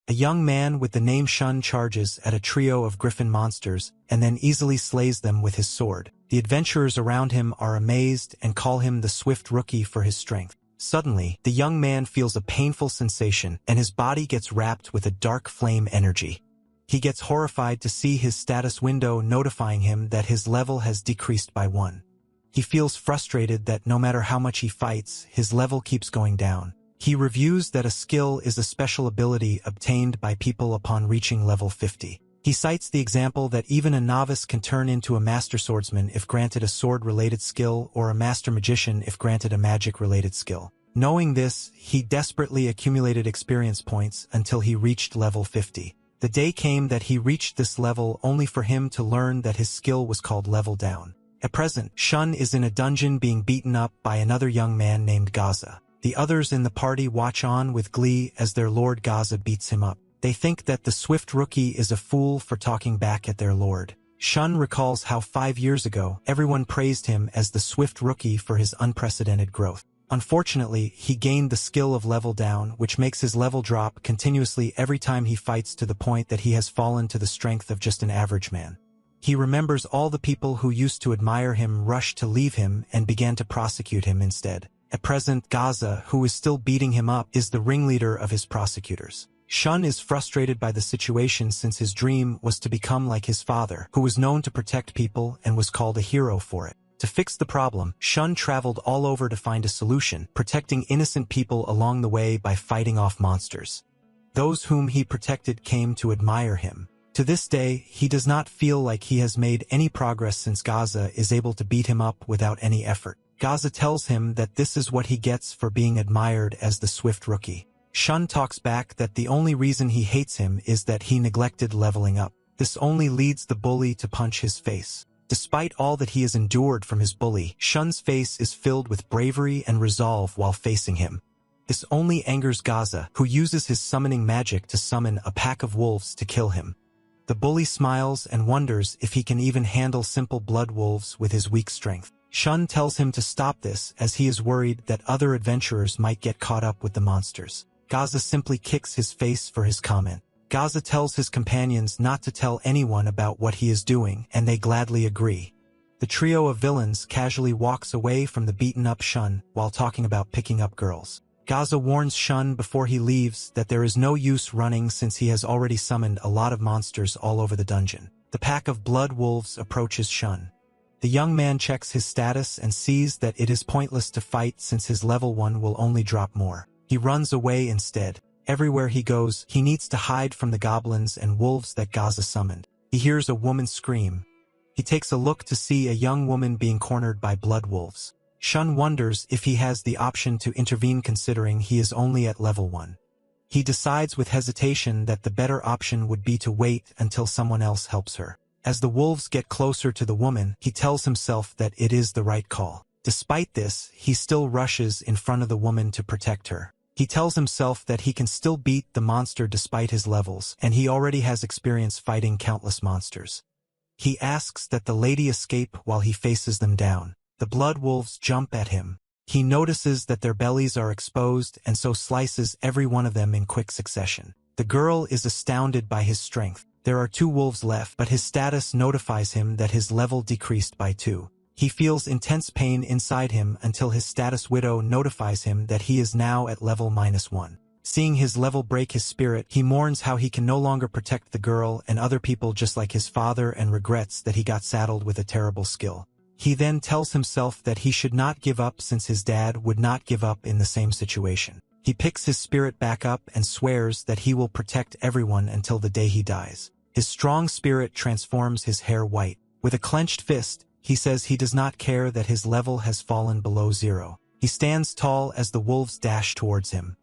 A young man with the name Shun charges at a trio of griffin monsters and then easily slays them with his sword. The adventurers around him are amazed and call him the Swift Rookie for his strength. Suddenly, the young man feels a painful sensation and his body gets wrapped with a dark flame energy. He gets horrified to see his status window notifying him that his level has decreased by 1. He feels frustrated that no matter how much he fights, his level keeps going down. He reviews that a skill is a special ability obtained by people upon reaching level 50. He cites the example that even a novice can turn into a master swordsman if granted a sword-related skill or a master magician if granted a magic-related skill. Knowing this, he desperately accumulated experience points until he reached level 50. The day came that he reached this level only for him to learn that his skill was called level down. At present, Shun is in a dungeon being beaten up by another young man named Gaza. The others in the party watch on with glee as their lord Gaza beats him up. They think that the Swift Rookie is a fool for talking back at their lord. Shun recalls how 5 years ago, everyone praised him as the Swift Rookie for his unprecedented growth. Unfortunately, he gained the skill of level down, which makes his level drop continuously every time he fights to the point that he has fallen to the strength of just an average man. He remembers all the people who used to admire him rushed to leave him and began to prosecute him instead. At present, Gaza, who is still beating him up, is the ringleader of his prosecutors. Shun is frustrated by the situation since his dream was to become like his father, who was known to protect people and was called a hero for it. To fix the problem, Shun traveled all over to find a solution, protecting innocent people along the way by fighting off monsters. Those whom he protected came to admire him. To this day, he does not feel like he has made any progress since Gaza is able to beat him up without any effort. Gaza tells him that this is what he gets for being admired as the Swift Rookie. Shun talks back that the only reason he hates him is that he neglected leveling up. This only leads the bully to punch his face. Despite all that he has endured from his bully, Shun's face is filled with bravery and resolve while facing him. This only angers Gaza, who uses his summoning magic to summon a pack of wolves to kill him. The bully smiles and wonders if he can even handle simple blood wolves with his weak strength. Shun tells him to stop this as he is worried that other adventurers might get caught up with the monsters. Gaza simply kicks his face for his comment. Gaza tells his companions not to tell anyone about what he is doing, and they gladly agree. The trio of villains casually walks away from the beaten-up Shun while talking about picking up girls. Gaza warns Shun before he leaves that there is no use running since he has already summoned a lot of monsters all over the dungeon. The pack of blood wolves approaches Shun. The young man checks his status and sees that it is pointless to fight since his level 1 will only drop more. He runs away instead. Everywhere he goes, he needs to hide from the goblins and wolves that Gaza summoned. He hears a woman scream. He takes a look to see a young woman being cornered by blood wolves. Shun wonders if he has the option to intervene considering he is only at level 1. He decides with hesitation that the better option would be to wait until someone else helps her. As the wolves get closer to the woman, he tells himself that it is the right call. Despite this, he still rushes in front of the woman to protect her. He tells himself that he can still beat the monster despite his levels, and he already has experience fighting countless monsters. He asks that the lady escape while he faces them down. The blood wolves jump at him. He notices that their bellies are exposed and so slices every one of them in quick succession. The girl is astounded by his strength. There are 2 wolves left, but his status notifies him that his level decreased by 2. He feels intense pain inside him until his status widow notifies him that he is now at level -1. Seeing his level break his spirit, he mourns how he can no longer protect the girl and other people just like his father and regrets that he got saddled with a terrible skill. He then tells himself that he should not give up since his dad would not give up in the same situation. He picks his spirit back up and swears that he will protect everyone until the day he dies. His strong spirit transforms his hair white. With a clenched fist, he says he does not care that his level has fallen below 0. He stands tall as the wolves dash towards him.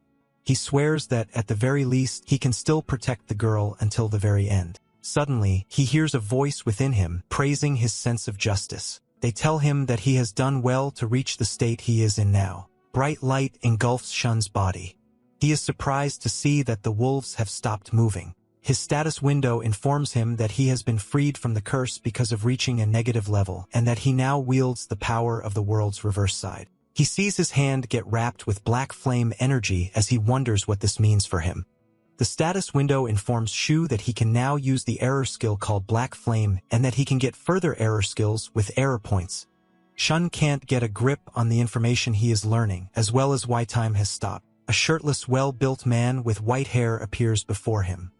He swears that, at the very least, he can still protect the girl until the very end. Suddenly, he hears a voice within him, praising his sense of justice. They tell him that he has done well to reach the state he is in now. Bright light engulfs Shun's body. He is surprised to see that the wolves have stopped moving. His status window informs him that he has been freed from the curse because of reaching a negative level, and that he now wields the power of the world's reverse side. He sees his hand get wrapped with black flame energy as he wonders what this means for him. The status window informs Shu that he can now use the error skill called Black Flame and that he can get further error skills with error points. Shun can't get a grip on the information he is learning, as well as why time has stopped. A shirtless, well-built man with white hair appears before him.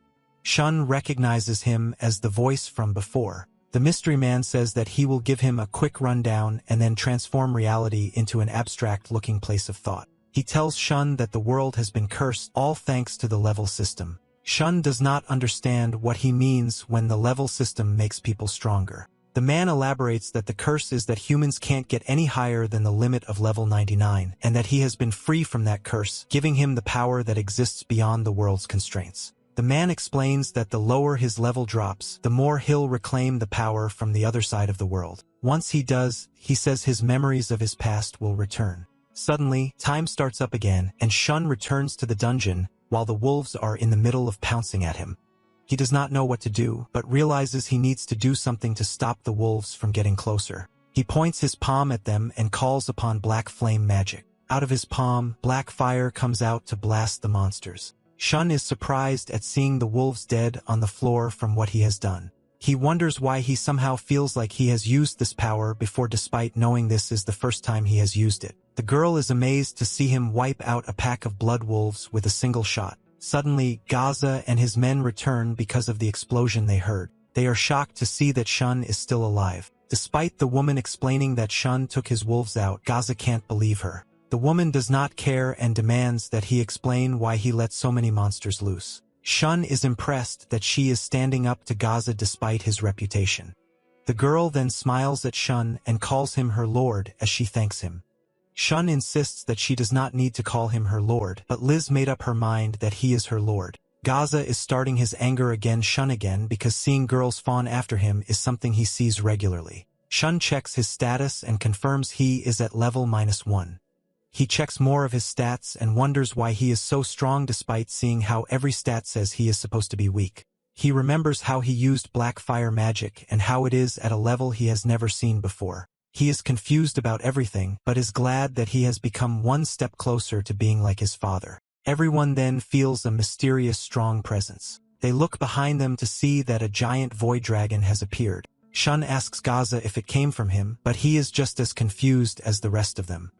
Shun recognizes him as the voice from before. The mystery man says that he will give him a quick rundown and then transform reality into an abstract-looking place of thought. He tells Shun that the world has been cursed, all thanks to the level system. Shun does not understand what he means when the level system makes people stronger. The man elaborates that the curse is that humans can't get any higher than the limit of level 99, and that he has been free from that curse, giving him the power that exists beyond the world's constraints. The man explains that the lower his level drops, the more he'll reclaim the power from the other side of the world. Once he does, he says his memories of his past will return. Suddenly, time starts up again, and Shun returns to the dungeon, while the wolves are in the middle of pouncing at him. He does not know what to do, but realizes he needs to do something to stop the wolves from getting closer. He points his palm at them and calls upon Black Flame magic. Out of his palm, black fire comes out to blast the monsters. Shun is surprised at seeing the wolves dead on the floor from what he has done. He wonders why he somehow feels like he has used this power before, despite knowing this is the first time he has used it. The girl is amazed to see him wipe out a pack of blood wolves with a single shot. Suddenly, Gaza and his men return because of the explosion they heard. They are shocked to see that Shun is still alive. Despite the woman explaining that Shun took his wolves out, Gaza can't believe her. The woman does not care and demands that he explain why he let so many monsters loose. Shun is impressed that she is standing up to Gaza despite his reputation. The girl then smiles at Shun and calls him her lord as she thanks him. Shun insists that she does not need to call him her lord, but Liz made up her mind that he is her lord. Gaza is starting his anger against Shun again because seeing girls fawn after him is something he sees regularly. Shun checks his status and confirms he is at level -1. He checks more of his stats and wonders why he is so strong despite seeing how every stat says he is supposed to be weak. He remembers how he used black fire magic and how it is at a level he has never seen before. He is confused about everything, but is glad that he has become one step closer to being like his father. Everyone then feels a mysterious strong presence. They look behind them to see that a giant void dragon has appeared. Shun asks Gaza if it came from him, but he is just as confused as the rest of them.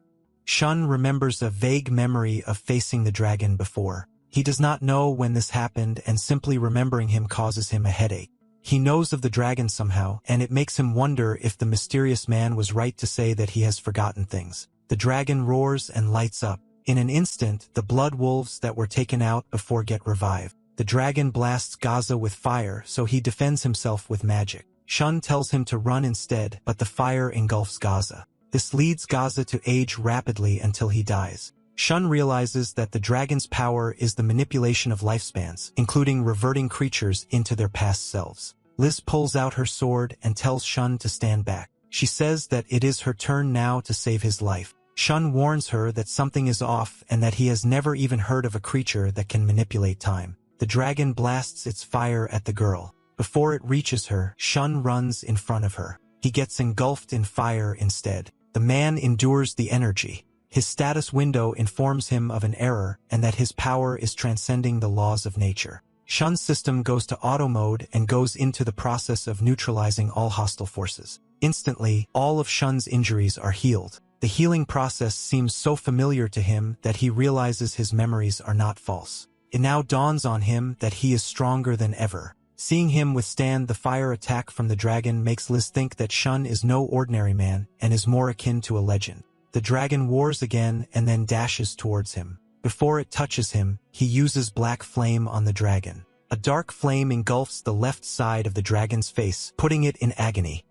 Shun remembers a vague memory of facing the dragon before. He does not know when this happened, and simply remembering him causes him a headache. He knows of the dragon somehow, and it makes him wonder if the mysterious man was right to say that he has forgotten things. The dragon roars and lights up. In an instant, the blood wolves that were taken out before get revived. The dragon blasts Gaza with fire, so he defends himself with magic. Shun tells him to run instead, but the fire engulfs Gaza. This leads Gaza to age rapidly until he dies. Shun realizes that the dragon's power is the manipulation of lifespans, including reverting creatures into their past selves. Liz pulls out her sword and tells Shun to stand back. She says that it is her turn now to save his life. Shun warns her that something is off and that he has never even heard of a creature that can manipulate time. The dragon blasts its fire at the girl. Before it reaches her, Shun runs in front of her. He gets engulfed in fire instead. The man endures the energy. His status window informs him of an error and that his power is transcending the laws of nature. Shun's system goes to auto mode and goes into the process of neutralizing all hostile forces. Instantly, all of Shun's injuries are healed. The healing process seems so familiar to him that he realizes his memories are not false. It now dawns on him that he is stronger than ever. Seeing him withstand the fire attack from the dragon makes Liz think that Shun is no ordinary man and is more akin to a legend. The dragon roars again and then dashes towards him. Before it touches him, he uses black flame on the dragon. A dark flame engulfs the left side of the dragon's face, putting it in agony.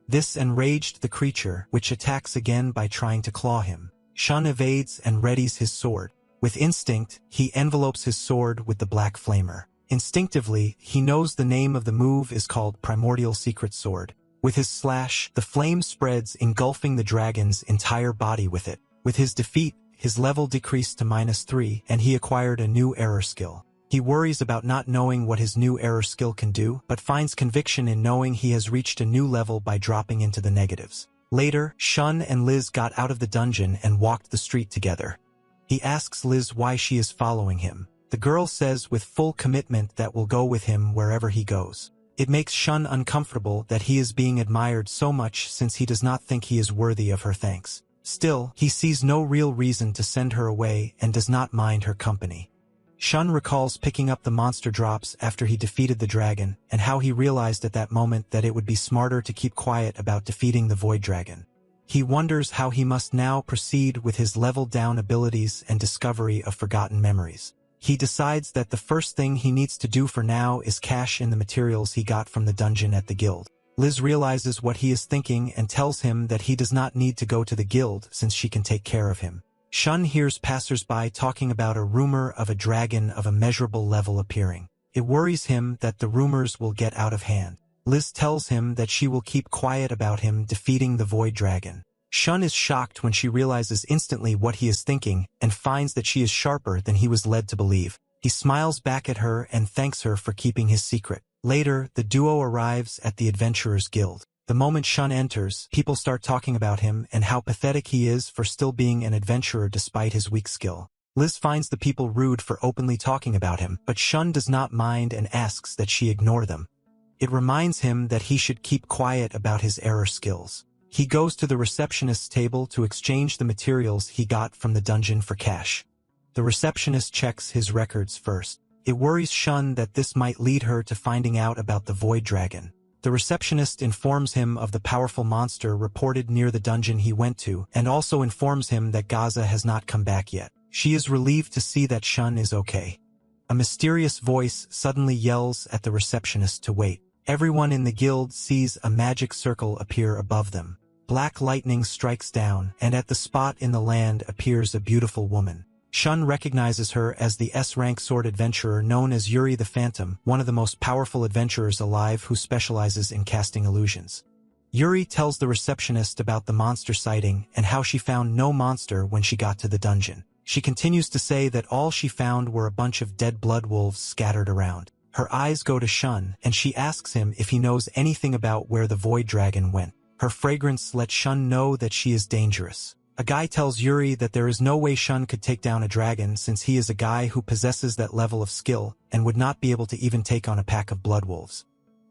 This enraged the creature, which attacks again by trying to claw him. Shun evades and readies his sword. With instinct, he envelopes his sword with the black flamer. Instinctively, he knows the name of the move is called Primordial Secret Sword. With his slash, the flame spreads, engulfing the dragon's entire body with it. With his defeat, his level decreased to -3, and he acquired a new error skill. He worries about not knowing what his new error skill can do, but finds conviction in knowing he has reached a new level by dropping into the negatives. Later, Shun and Liz got out of the dungeon and walked the street together. He asks Liz why she is following him. The girl says with full commitment that will go with him wherever he goes. It makes Shun uncomfortable that he is being admired so much since he does not think he is worthy of her thanks. Still, he sees no real reason to send her away and does not mind her company. Shun recalls picking up the monster drops after he defeated the dragon, and how he realized at that moment that it would be smarter to keep quiet about defeating the void dragon. He wonders how he must now proceed with his leveled-down abilities and discovery of forgotten memories. He decides that the first thing he needs to do for now is cash in the materials he got from the dungeon at the guild. Liz realizes what he is thinking and tells him that he does not need to go to the guild since she can take care of him. Shun hears passers-by talking about a rumor of a dragon of immeasurable level appearing. It worries him that the rumors will get out of hand. Liz tells him that she will keep quiet about him defeating the void dragon. Shun is shocked when she realizes instantly what he is thinking and finds that she is sharper than he was led to believe. He smiles back at her and thanks her for keeping his secret. Later, the duo arrives at the Adventurers Guild. The moment Shun enters, people start talking about him and how pathetic he is for still being an adventurer despite his weak skill. Liz finds the people rude for openly talking about him, but Shun does not mind and asks that she ignore them. It reminds him that he should keep quiet about his error skills. He goes to the receptionist's table to exchange the materials he got from the dungeon for cash. The receptionist checks his records first. It worries Shun that this might lead her to finding out about the void dragon. The receptionist informs him of the powerful monster reported near the dungeon he went to, and also informs him that Gaza has not come back yet. She is relieved to see that Shun is okay. A mysterious voice suddenly yells at the receptionist to wait. Everyone in the guild sees a magic circle appear above them. Black lightning strikes down, and at the spot in the land appears a beautiful woman. Shun recognizes her as the S-rank sword adventurer known as Yuri the Phantom, one of the most powerful adventurers alive who specializes in casting illusions. Yuri tells the receptionist about the monster sighting and how she found no monster when she got to the dungeon. She continues to say that all she found were a bunch of dead blood wolves scattered around. Her eyes go to Shun, and she asks him if he knows anything about where the void dragon went. Her fragrance lets Shun know that she is dangerous. A guy tells Yuri that there is no way Shun could take down a dragon since he is a guy who possesses that level of skill and would not be able to even take on a pack of blood wolves.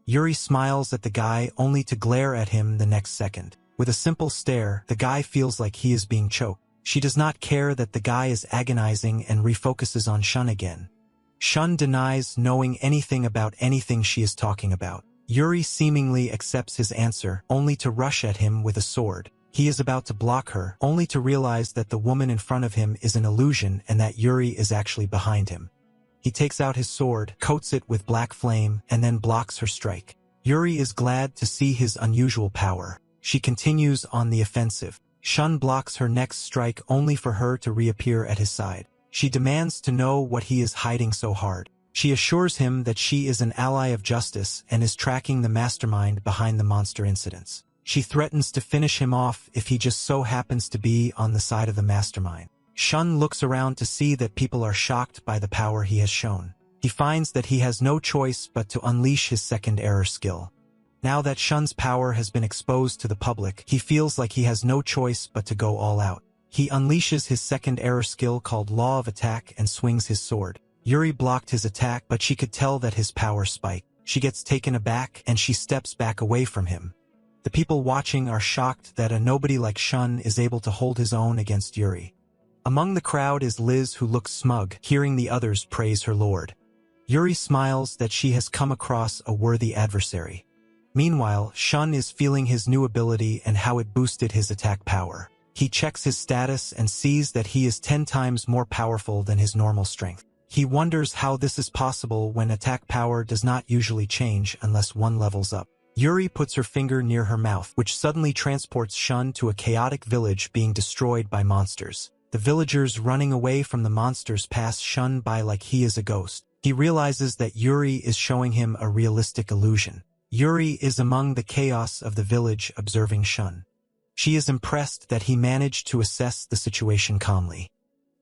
Yuri smiles at the guy only to glare at him the next second. With a simple stare, the guy feels like he is being choked. She does not care that the guy is agonizing and refocuses on Shun again. Shun denies knowing anything about anything she is talking about. Yuri seemingly accepts his answer, only to rush at him with a sword. He is about to block her, only to realize that the woman in front of him is an illusion and that Yuri is actually behind him. He takes out his sword, coats it with black flame, and then blocks her strike. Yuri is glad to see his unusual power. She continues on the offensive. Shun blocks her next strike only for her to reappear at his side. She demands to know what he is hiding so hard. She assures him that she is an ally of justice and is tracking the mastermind behind the monster incidents. She threatens to finish him off if he just so happens to be on the side of the mastermind. Shun looks around to see that people are shocked by the power he has shown. He finds that he has no choice but to unleash his second error skill. Now that Shun's power has been exposed to the public, he feels like he has no choice but to go all out. He unleashes his second error skill called Law of Attack and swings his sword. Yuri blocked his attack, but she could tell that his power spiked. She gets taken aback and she steps back away from him. The people watching are shocked that a nobody like Shun is able to hold his own against Yuri. Among the crowd is Liz, who looks smug, hearing the others praise her lord. Yuri smiles that she has come across a worthy adversary. Meanwhile, Shun is feeling his new ability and how it boosted his attack power. He checks his status and sees that he is 10 times more powerful than his normal strength. He wonders how this is possible when attack power does not usually change unless one levels up. Yuri puts her finger near her mouth, which suddenly transports Shun to a chaotic village being destroyed by monsters. The villagers running away from the monsters pass Shun by like he is a ghost. He realizes that Yuri is showing him a realistic illusion. Yuri is among the chaos of the village observing Shun. She is impressed that he managed to assess the situation calmly.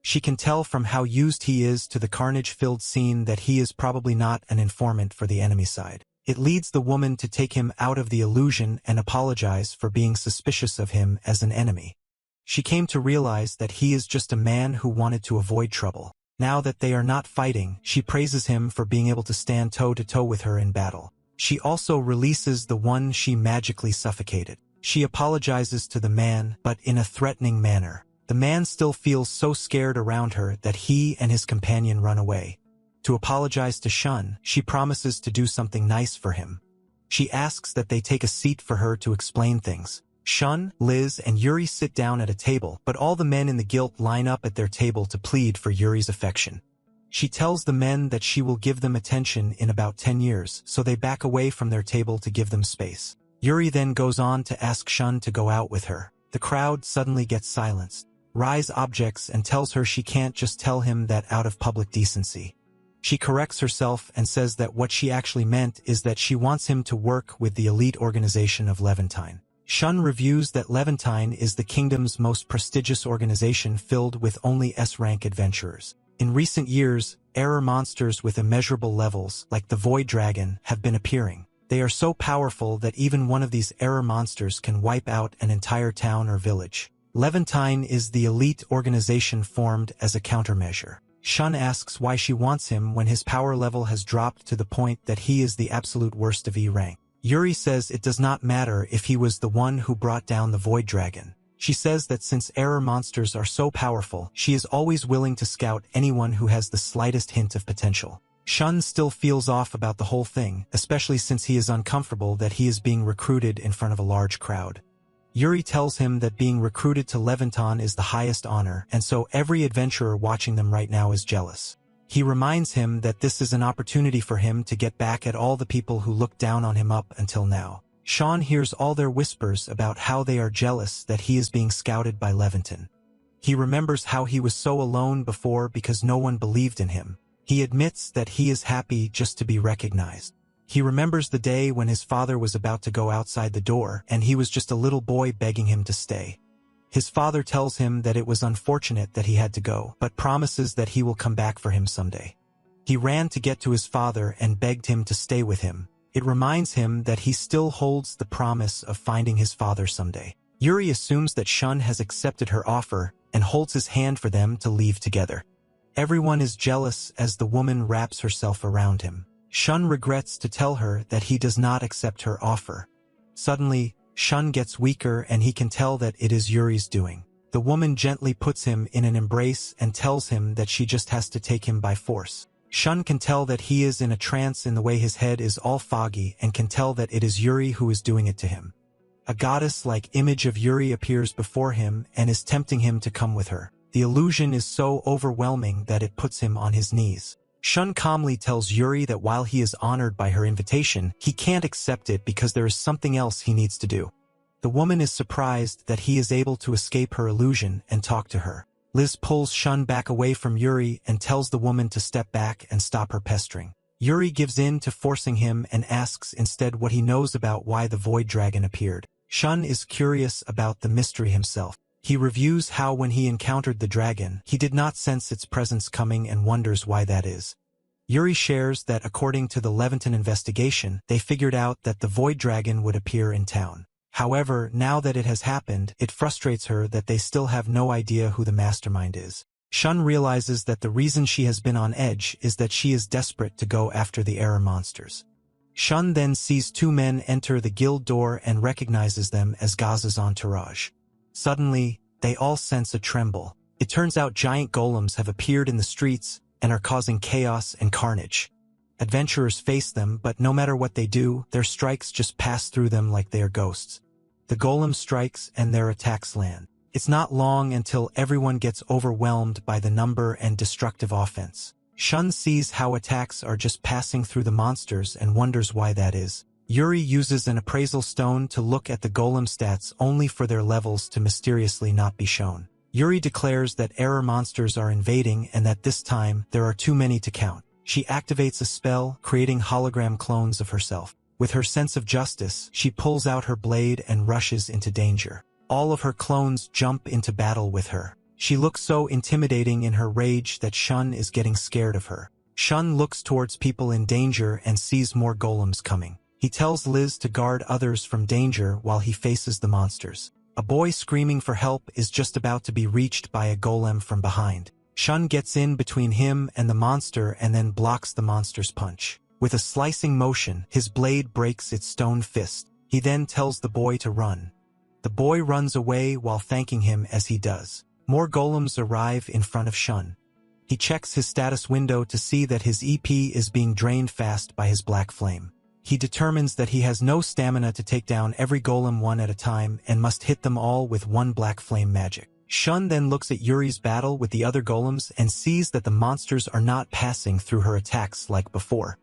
She can tell from how used he is to the carnage-filled scene that he is probably not an informant for the enemy side. It leads the woman to take him out of the illusion and apologize for being suspicious of him as an enemy. She came to realize that he is just a man who wanted to avoid trouble. Now that they are not fighting, she praises him for being able to stand toe-to-toe with her in battle. She also releases the one she magically suffocated. She apologizes to the man, but in a threatening manner. The man still feels so scared around her that he and his companion run away. To apologize to Shun, she promises to do something nice for him. She asks that they take a seat for her to explain things. Shun, Liz, and Yuri sit down at a table, but all the men in the guild line up at their table to plead for Yuri's affection. She tells the men that she will give them attention in about 10 years, so they back away from their table to give them space. Yuri then goes on to ask Shun to go out with her. The crowd suddenly gets silenced. Rise objects and tells her she can't just tell him that out of public decency. She corrects herself and says that what she actually meant is that she wants him to work with the elite organization of Leventine. Shun reviews that Leventine is the kingdom's most prestigious organization filled with only S-rank adventurers. In recent years, error monsters with immeasurable levels, like the Void Dragon, have been appearing. They are so powerful that even one of these error monsters can wipe out an entire town or village. Leventine is the elite organization formed as a countermeasure. Shun asks why she wants him when his power level has dropped to the point that he is the absolute worst of E-rank. Yuri says it does not matter if he was the one who brought down the Void Dragon. She says that since error monsters are so powerful, she is always willing to scout anyone who has the slightest hint of potential. Shun still feels off about the whole thing, especially since he is uncomfortable that he is being recruited in front of a large crowd. Yuri tells him that being recruited to Leventine is the highest honor, and so every adventurer watching them right now is jealous. He reminds him that this is an opportunity for him to get back at all the people who looked down on him up until now. Sean hears all their whispers about how they are jealous that he is being scouted by Leventine. He remembers how he was so alone before because no one believed in him. He admits that he is happy just to be recognized. He remembers the day when his father was about to go outside the door and he was just a little boy begging him to stay. His father tells him that it was unfortunate that he had to go, but promises that he will come back for him someday. He ran to get to his father and begged him to stay with him. It reminds him that he still holds the promise of finding his father someday. Yuri assumes that Shun has accepted her offer and holds his hand for them to leave together. Everyone is jealous as the woman wraps herself around him. Shun regrets to tell her that he does not accept her offer. Suddenly, Shun gets weaker and he can tell that it is Yuri's doing. The woman gently puts him in an embrace and tells him that she just has to take him by force. Shun can tell that he is in a trance in the way his head is all foggy and can tell that it is Yuri who is doing it to him. A goddess-like image of Yuri appears before him and is tempting him to come with her. The illusion is so overwhelming that it puts him on his knees. Shun calmly tells Yuri that while he is honored by her invitation, he can't accept it because there is something else he needs to do. The woman is surprised that he is able to escape her illusion and talk to her. Liz pulls Shun back away from Yuri and tells the woman to step back and stop her pestering. Yuri gives in to forcing him and asks instead what he knows about why the Void Dragon appeared. Shun is curious about the mystery himself. He reviews how when he encountered the dragon, he did not sense its presence coming and wonders why that is. Yuri shares that according to the Leventine investigation, they figured out that the Void Dragon would appear in town. However, now that it has happened, it frustrates her that they still have no idea who the mastermind is. Shun realizes that the reason she has been on edge is that she is desperate to go after the error monsters. Shun then sees two men enter the guild door and recognizes them as Gaza's entourage. Suddenly, they all sense a tremble. It turns out giant golems have appeared in the streets and are causing chaos and carnage. Adventurers face them, but no matter what they do, their strikes just pass through them like they are ghosts. The golem strikes and their attacks land. It's not long until everyone gets overwhelmed by the number and destructive offense. Shun sees how attacks are just passing through the monsters and wonders why that is. Yuri uses an appraisal stone to look at the golem stats only for their levels to mysteriously not be shown. Yuri declares that error monsters are invading and that this time there are too many to count. She activates a spell, creating hologram clones of herself. With her sense of justice, she pulls out her blade and rushes into danger. All of her clones jump into battle with her. She looks so intimidating in her rage that Shun is getting scared of her. Shun looks towards people in danger and sees more golems coming. He tells Liz to guard others from danger while he faces the monsters. A boy screaming for help is just about to be reached by a golem from behind. Shun gets in between him and the monster and then blocks the monster's punch. With a slicing motion, his blade breaks its stone fist. He then tells the boy to run. The boy runs away while thanking him as he does. More golems arrive in front of Shun. He checks his status window to see that his EP is being drained fast by his black flame. He determines that he has no stamina to take down every golem one at a time and must hit them all with one black flame magic. Shun then looks at Yuri's battle with the other golems and sees that the monsters are not passing through her attacks like before.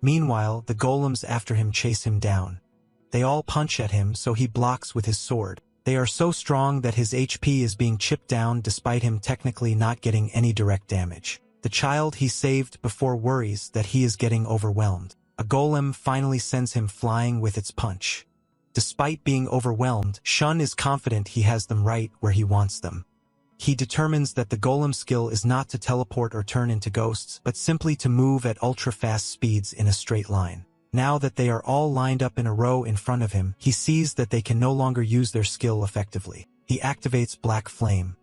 Meanwhile, the golems after him chase him down. They all punch at him, so he blocks with his sword. They are so strong that his HP is being chipped down despite him technically not getting any direct damage. The child he saved before worries that he is getting overwhelmed. A golem finally sends him flying with its punch. Despite being overwhelmed, Shun is confident he has them right where he wants them. He determines that the golem skill is not to teleport or turn into ghosts, but simply to move at ultra-fast speeds in a straight line. Now that they are all lined up in a row in front of him, he sees that they can no longer use their skill effectively. He activates Black Flame.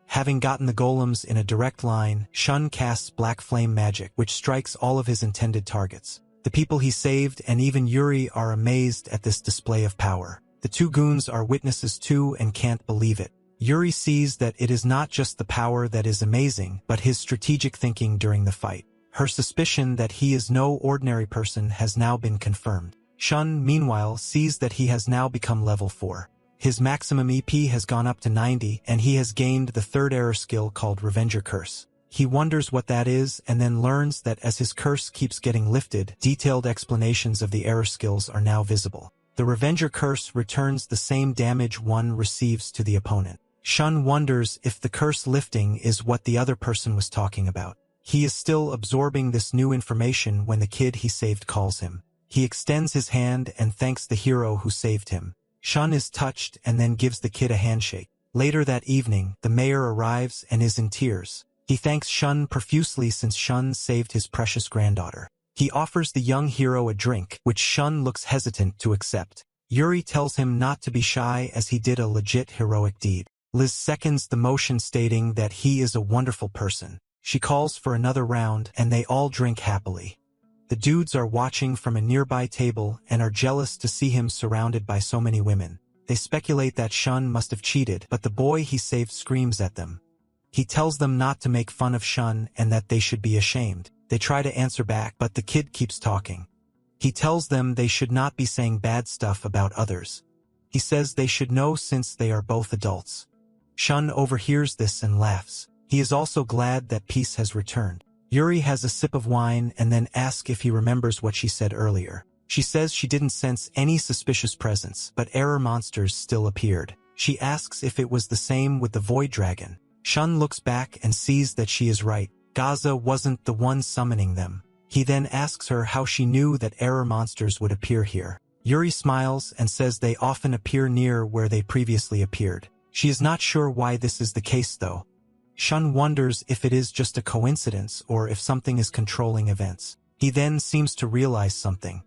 Having gotten the golems in a direct line, Shun casts Black Flame magic, which strikes all of his intended targets. The people he saved and even Yuri are amazed at this display of power. The two goons are witnesses too and can't believe it. Yuri sees that it is not just the power that is amazing, but his strategic thinking during the fight. Her suspicion that he is no ordinary person has now been confirmed. Shun, meanwhile, sees that he has now become level 4. His maximum EP has gone up to 90, and he has gained the third error skill called Revenger Curse. He wonders what that is and then learns that as his curse keeps getting lifted, detailed explanations of the error skills are now visible. The Revenger Curse returns the same damage one receives to the opponent. Shun wonders if the curse lifting is what the other person was talking about. He is still absorbing this new information when the kid he saved calls him. He extends his hand and thanks the hero who saved him. Shun is touched and then gives the kid a handshake. Later that evening, the mayor arrives and is in tears. He thanks Shun profusely since Shun saved his precious granddaughter. He offers the young hero a drink, which Shun looks hesitant to accept. Yuri tells him not to be shy as he did a legit heroic deed. Liz seconds the motion stating that he is a wonderful person. She calls for another round and they all drink happily. The dudes are watching from a nearby table and are jealous to see him surrounded by so many women. They speculate that Shun must have cheated, but the boy he saved screams at them. He tells them not to make fun of Shun and that they should be ashamed. They try to answer back, but the kid keeps talking. He tells them they should not be saying bad stuff about others. He says they should know since they are both adults. Shun overhears this and laughs. He is also glad that peace has returned. Yuri has a sip of wine and then asks if he remembers what she said earlier. She says she didn't sense any suspicious presence, but error monsters still appeared. She asks if it was the same with the Void Dragon. Shun looks back and sees that she is right. Gaza wasn't the one summoning them. He then asks her how she knew that error monsters would appear here. Yuri smiles and says they often appear near where they previously appeared. She is not sure why this is the case though. Shun wonders if it is just a coincidence or if something is controlling events. He then seems to realize something.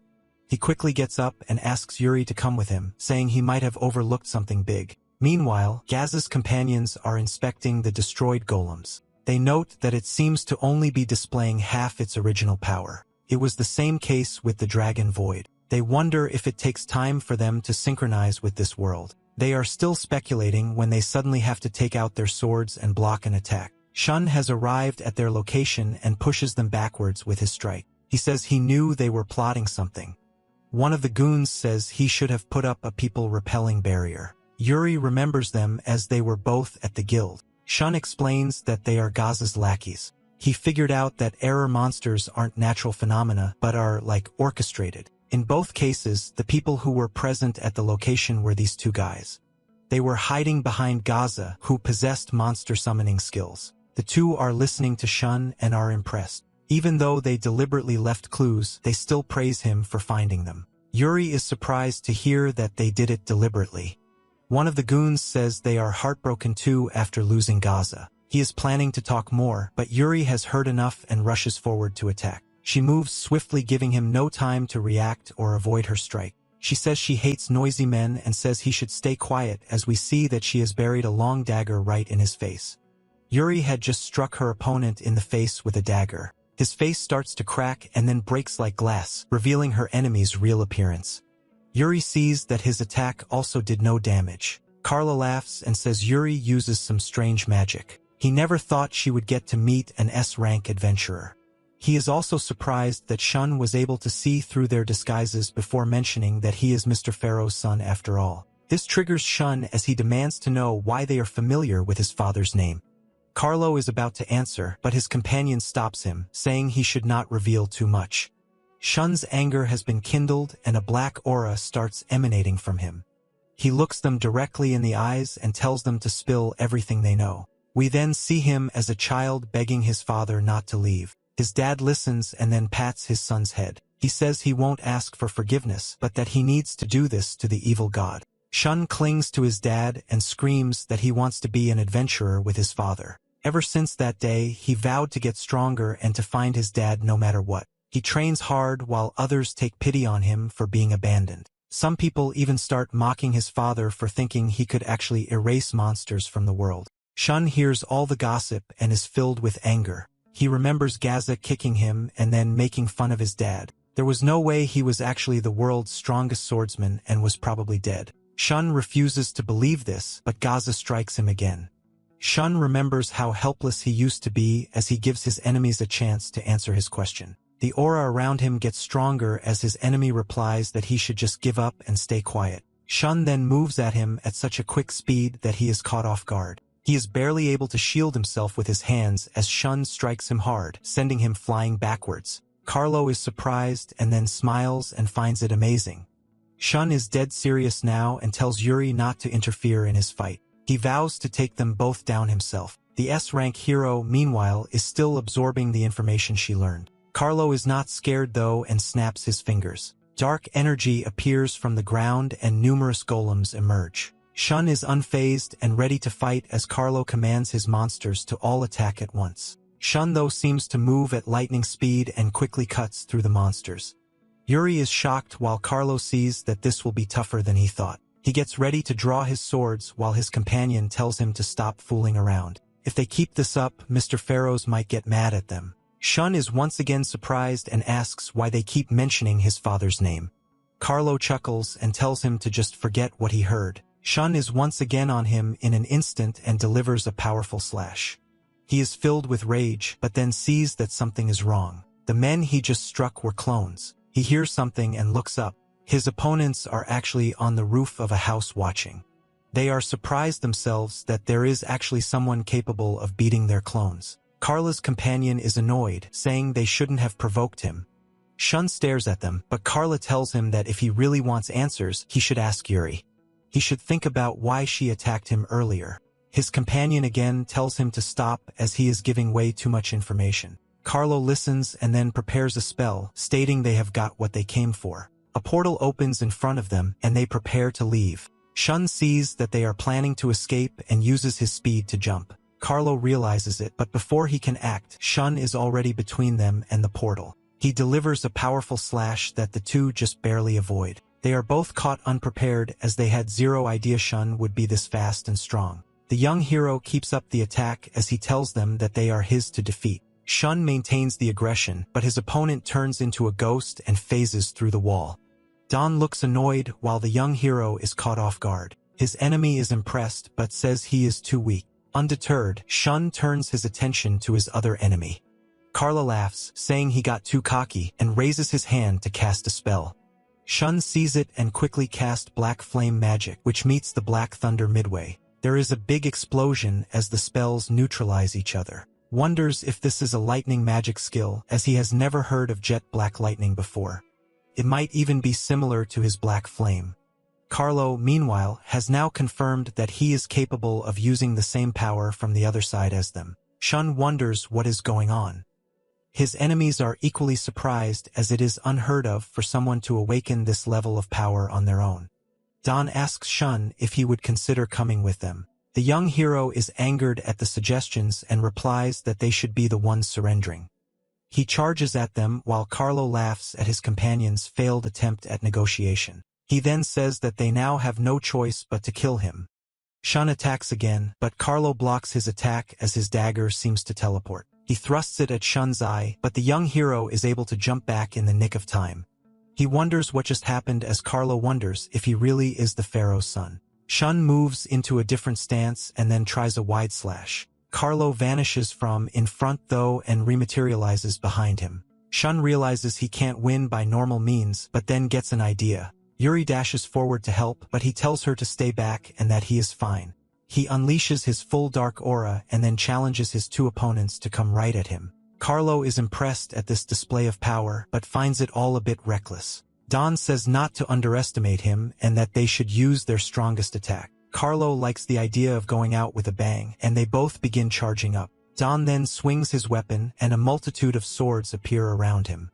He quickly gets up and asks Yuri to come with him, saying he might have overlooked something big. Meanwhile, Gaza's companions are inspecting the destroyed golems. They note that it seems to only be displaying half its original power. It was the same case with the Dragon Void. They wonder if it takes time for them to synchronize with this world. They are still speculating when they suddenly have to take out their swords and block an attack. Shun has arrived at their location and pushes them backwards with his strike. He says he knew they were plotting something. One of the goons says he should have put up a people-repelling barrier. Yuri remembers them as they were both at the guild. Shun explains that they are Gaza's lackeys. He figured out that error monsters aren't natural phenomena, but are, like, orchestrated. In both cases, the people who were present at the location were these two guys. They were hiding behind Gaza, who possessed monster summoning skills. The two are listening to Shun and are impressed. Even though they deliberately left clues, they still praise him for finding them. Yuri is surprised to hear that they did it deliberately. One of the goons says they are heartbroken too after losing Gaza. He is planning to talk more, but Yuri has heard enough and rushes forward to attack. She moves swiftly, giving him no time to react or avoid her strike. She says she hates noisy men and says he should stay quiet as we see that she has buried a long dagger right in his face. Yuri had just struck her opponent in the face with a dagger. His face starts to crack and then breaks like glass, revealing her enemy's real appearance. Yuri sees that his attack also did no damage. Carla laughs and says Yuri uses some strange magic. He never thought she would get to meet an S-rank adventurer. He is also surprised that Shun was able to see through their disguises before mentioning that he is Mr. Pharaoh's son after all. This triggers Shun as he demands to know why they are familiar with his father's name. Carlo is about to answer, but his companion stops him, saying he should not reveal too much. Shun's anger has been kindled and a black aura starts emanating from him. He looks them directly in the eyes and tells them to spill everything they know. We then see him as a child begging his father not to leave. His dad listens and then pats his son's head. He says he won't ask for forgiveness, but that he needs to do this to the evil god. Shun clings to his dad and screams that he wants to be an adventurer with his father. Ever since that day, he vowed to get stronger and to find his dad no matter what. He trains hard while others take pity on him for being abandoned. Some people even start mocking his father for thinking he could actually erase monsters from the world. Shun hears all the gossip and is filled with anger. He remembers Gaza kicking him and then making fun of his dad. There was no way he was actually the world's strongest swordsman and was probably dead. Shun refuses to believe this, but Gaza strikes him again. Shun remembers how helpless he used to be as he gives his enemies a chance to answer his question. The aura around him gets stronger as his enemy replies that he should just give up and stay quiet. Shun then moves at him at such a quick speed that he is caught off guard. He is barely able to shield himself with his hands as Shun strikes him hard, sending him flying backwards. Carlo is surprised and then smiles and finds it amazing. Shun is dead serious now and tells Yuri not to interfere in his fight. He vows to take them both down himself. The S-rank hero, meanwhile, is still absorbing the information she learned. Carlo is not scared though and snaps his fingers. Dark energy appears from the ground and numerous golems emerge. Shun is unfazed and ready to fight as Carlo commands his monsters to all attack at once. Shun though seems to move at lightning speed and quickly cuts through the monsters. Yuri is shocked while Carlo sees that this will be tougher than he thought. He gets ready to draw his swords while his companion tells him to stop fooling around. If they keep this up, Mr. Pharaoh's might get mad at them. Shun is once again surprised and asks why they keep mentioning his father's name. Carlo chuckles and tells him to just forget what he heard. Shun is once again on him in an instant and delivers a powerful slash. He is filled with rage, but then sees that something is wrong. The men he just struck were clones. He hears something and looks up. His opponents are actually on the roof of a house watching. They are surprised themselves that there is actually someone capable of beating their clones. Carla's companion is annoyed, saying they shouldn't have provoked him. Shun stares at them, but Carla tells him that if he really wants answers, he should ask Yuri. He should think about why she attacked him earlier. His companion again tells him to stop as he is giving way too much information. Carlo listens and then prepares a spell, stating they have got what they came for. A portal opens in front of them, and they prepare to leave. Shun sees that they are planning to escape and uses his speed to jump. Carlo realizes it, but before he can act, Shun is already between them and the portal. He delivers a powerful slash that the two just barely avoid. They are both caught unprepared as they had zero idea Shun would be this fast and strong. The young hero keeps up the attack as he tells them that they are his to defeat. Shun maintains the aggression, but his opponent turns into a ghost and phases through the wall. Don looks annoyed while the young hero is caught off guard. His enemy is impressed but says he is too weak. Undeterred, Shun turns his attention to his other enemy. Carla laughs, saying he got too cocky, and raises his hand to cast a spell. Shun sees it and quickly casts Black Flame Magic, which meets the Black Thunder midway. There is a big explosion as the spells neutralize each other. Wonders if this is a lightning magic skill, as he has never heard of jet black lightning before. It might even be similar to his Black Flame. Carlo, meanwhile, has now confirmed that he is capable of using the same power from the other side as them. Shun wonders what is going on. His enemies are equally surprised as it is unheard of for someone to awaken this level of power on their own. Don asks Shun if he would consider coming with them. The young hero is angered at the suggestions and replies that they should be the ones surrendering. He charges at them while Carlo laughs at his companion's failed attempt at negotiation. He then says that they now have no choice but to kill him. Shun attacks again, but Carlo blocks his attack as his dagger seems to teleport. He thrusts it at Shun's eye, but the young hero is able to jump back in the nick of time. He wonders what just happened as Carlo wonders if he really is the pharaoh's son. Shun moves into a different stance and then tries a wide slash. Carlo vanishes from in front though and rematerializes behind him. Shun realizes he can't win by normal means, but then gets an idea. Yuri dashes forward to help, but he tells her to stay back and that he is fine. He unleashes his full dark aura and then challenges his two opponents to come right at him. Carlo is impressed at this display of power, but finds it all a bit reckless. Don says not to underestimate him and that they should use their strongest attack. Carlo likes the idea of going out with a bang, and they both begin charging up. Don then swings his weapon, and a multitude of swords appear around him.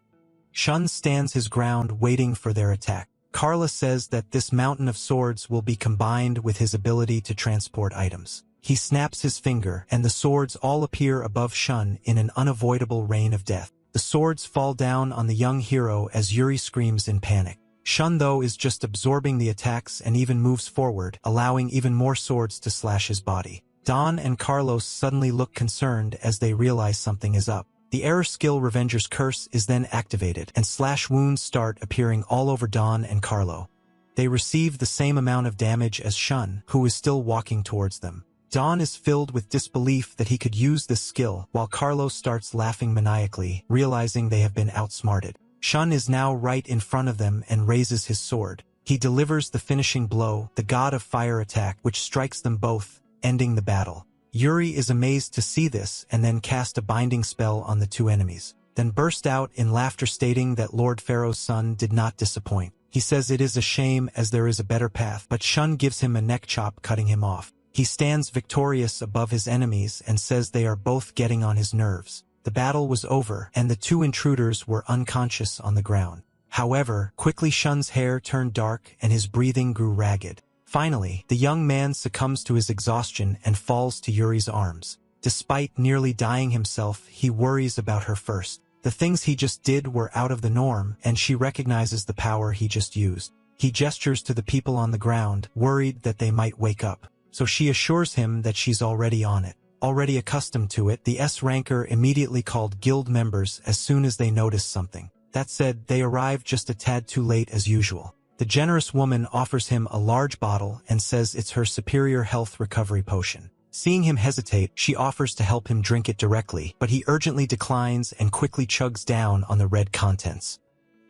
Shun stands his ground waiting for their attack. Carlo says that this mountain of swords will be combined with his ability to transport items. He snaps his finger, and the swords all appear above Shun in an unavoidable rain of death. The swords fall down on the young hero as Yuri screams in panic. Shun though is just absorbing the attacks and even moves forward, allowing even more swords to slash his body. Don and Carlos suddenly look concerned as they realize something is up. The error skill Revenger's Curse is then activated, and slash wounds start appearing all over Don and Carlo. They receive the same amount of damage as Shun, who is still walking towards them. Don is filled with disbelief that he could use this skill, while Carlo starts laughing maniacally, realizing they have been outsmarted. Shun is now right in front of them and raises his sword. He delivers the finishing blow, the God of Fire attack, which strikes them both, ending the battle. Yuri is amazed to see this and then cast a binding spell on the two enemies, then burst out in laughter stating that Lord Pharaoh's son did not disappoint. He says it is a shame as there is a better path, but Shun gives him a neck chop, cutting him off. He stands victorious above his enemies and says they are both getting on his nerves. The battle was over, and the two intruders were unconscious on the ground. However, quickly Shun's hair turned dark and his breathing grew ragged. Finally, the young man succumbs to his exhaustion and falls to Yuri's arms. Despite nearly dying himself, he worries about her first. The things he just did were out of the norm, and she recognizes the power he just used. He gestures to the people on the ground, worried that they might wake up. So she assures him that she's already on it. Already accustomed to it, the S-ranker immediately called guild members as soon as they noticed something. That said, they arrived just a tad too late as usual. The generous woman offers him a large bottle and says it's her superior health recovery potion. Seeing him hesitate, she offers to help him drink it directly, but he urgently declines and quickly chugs down on the red contents.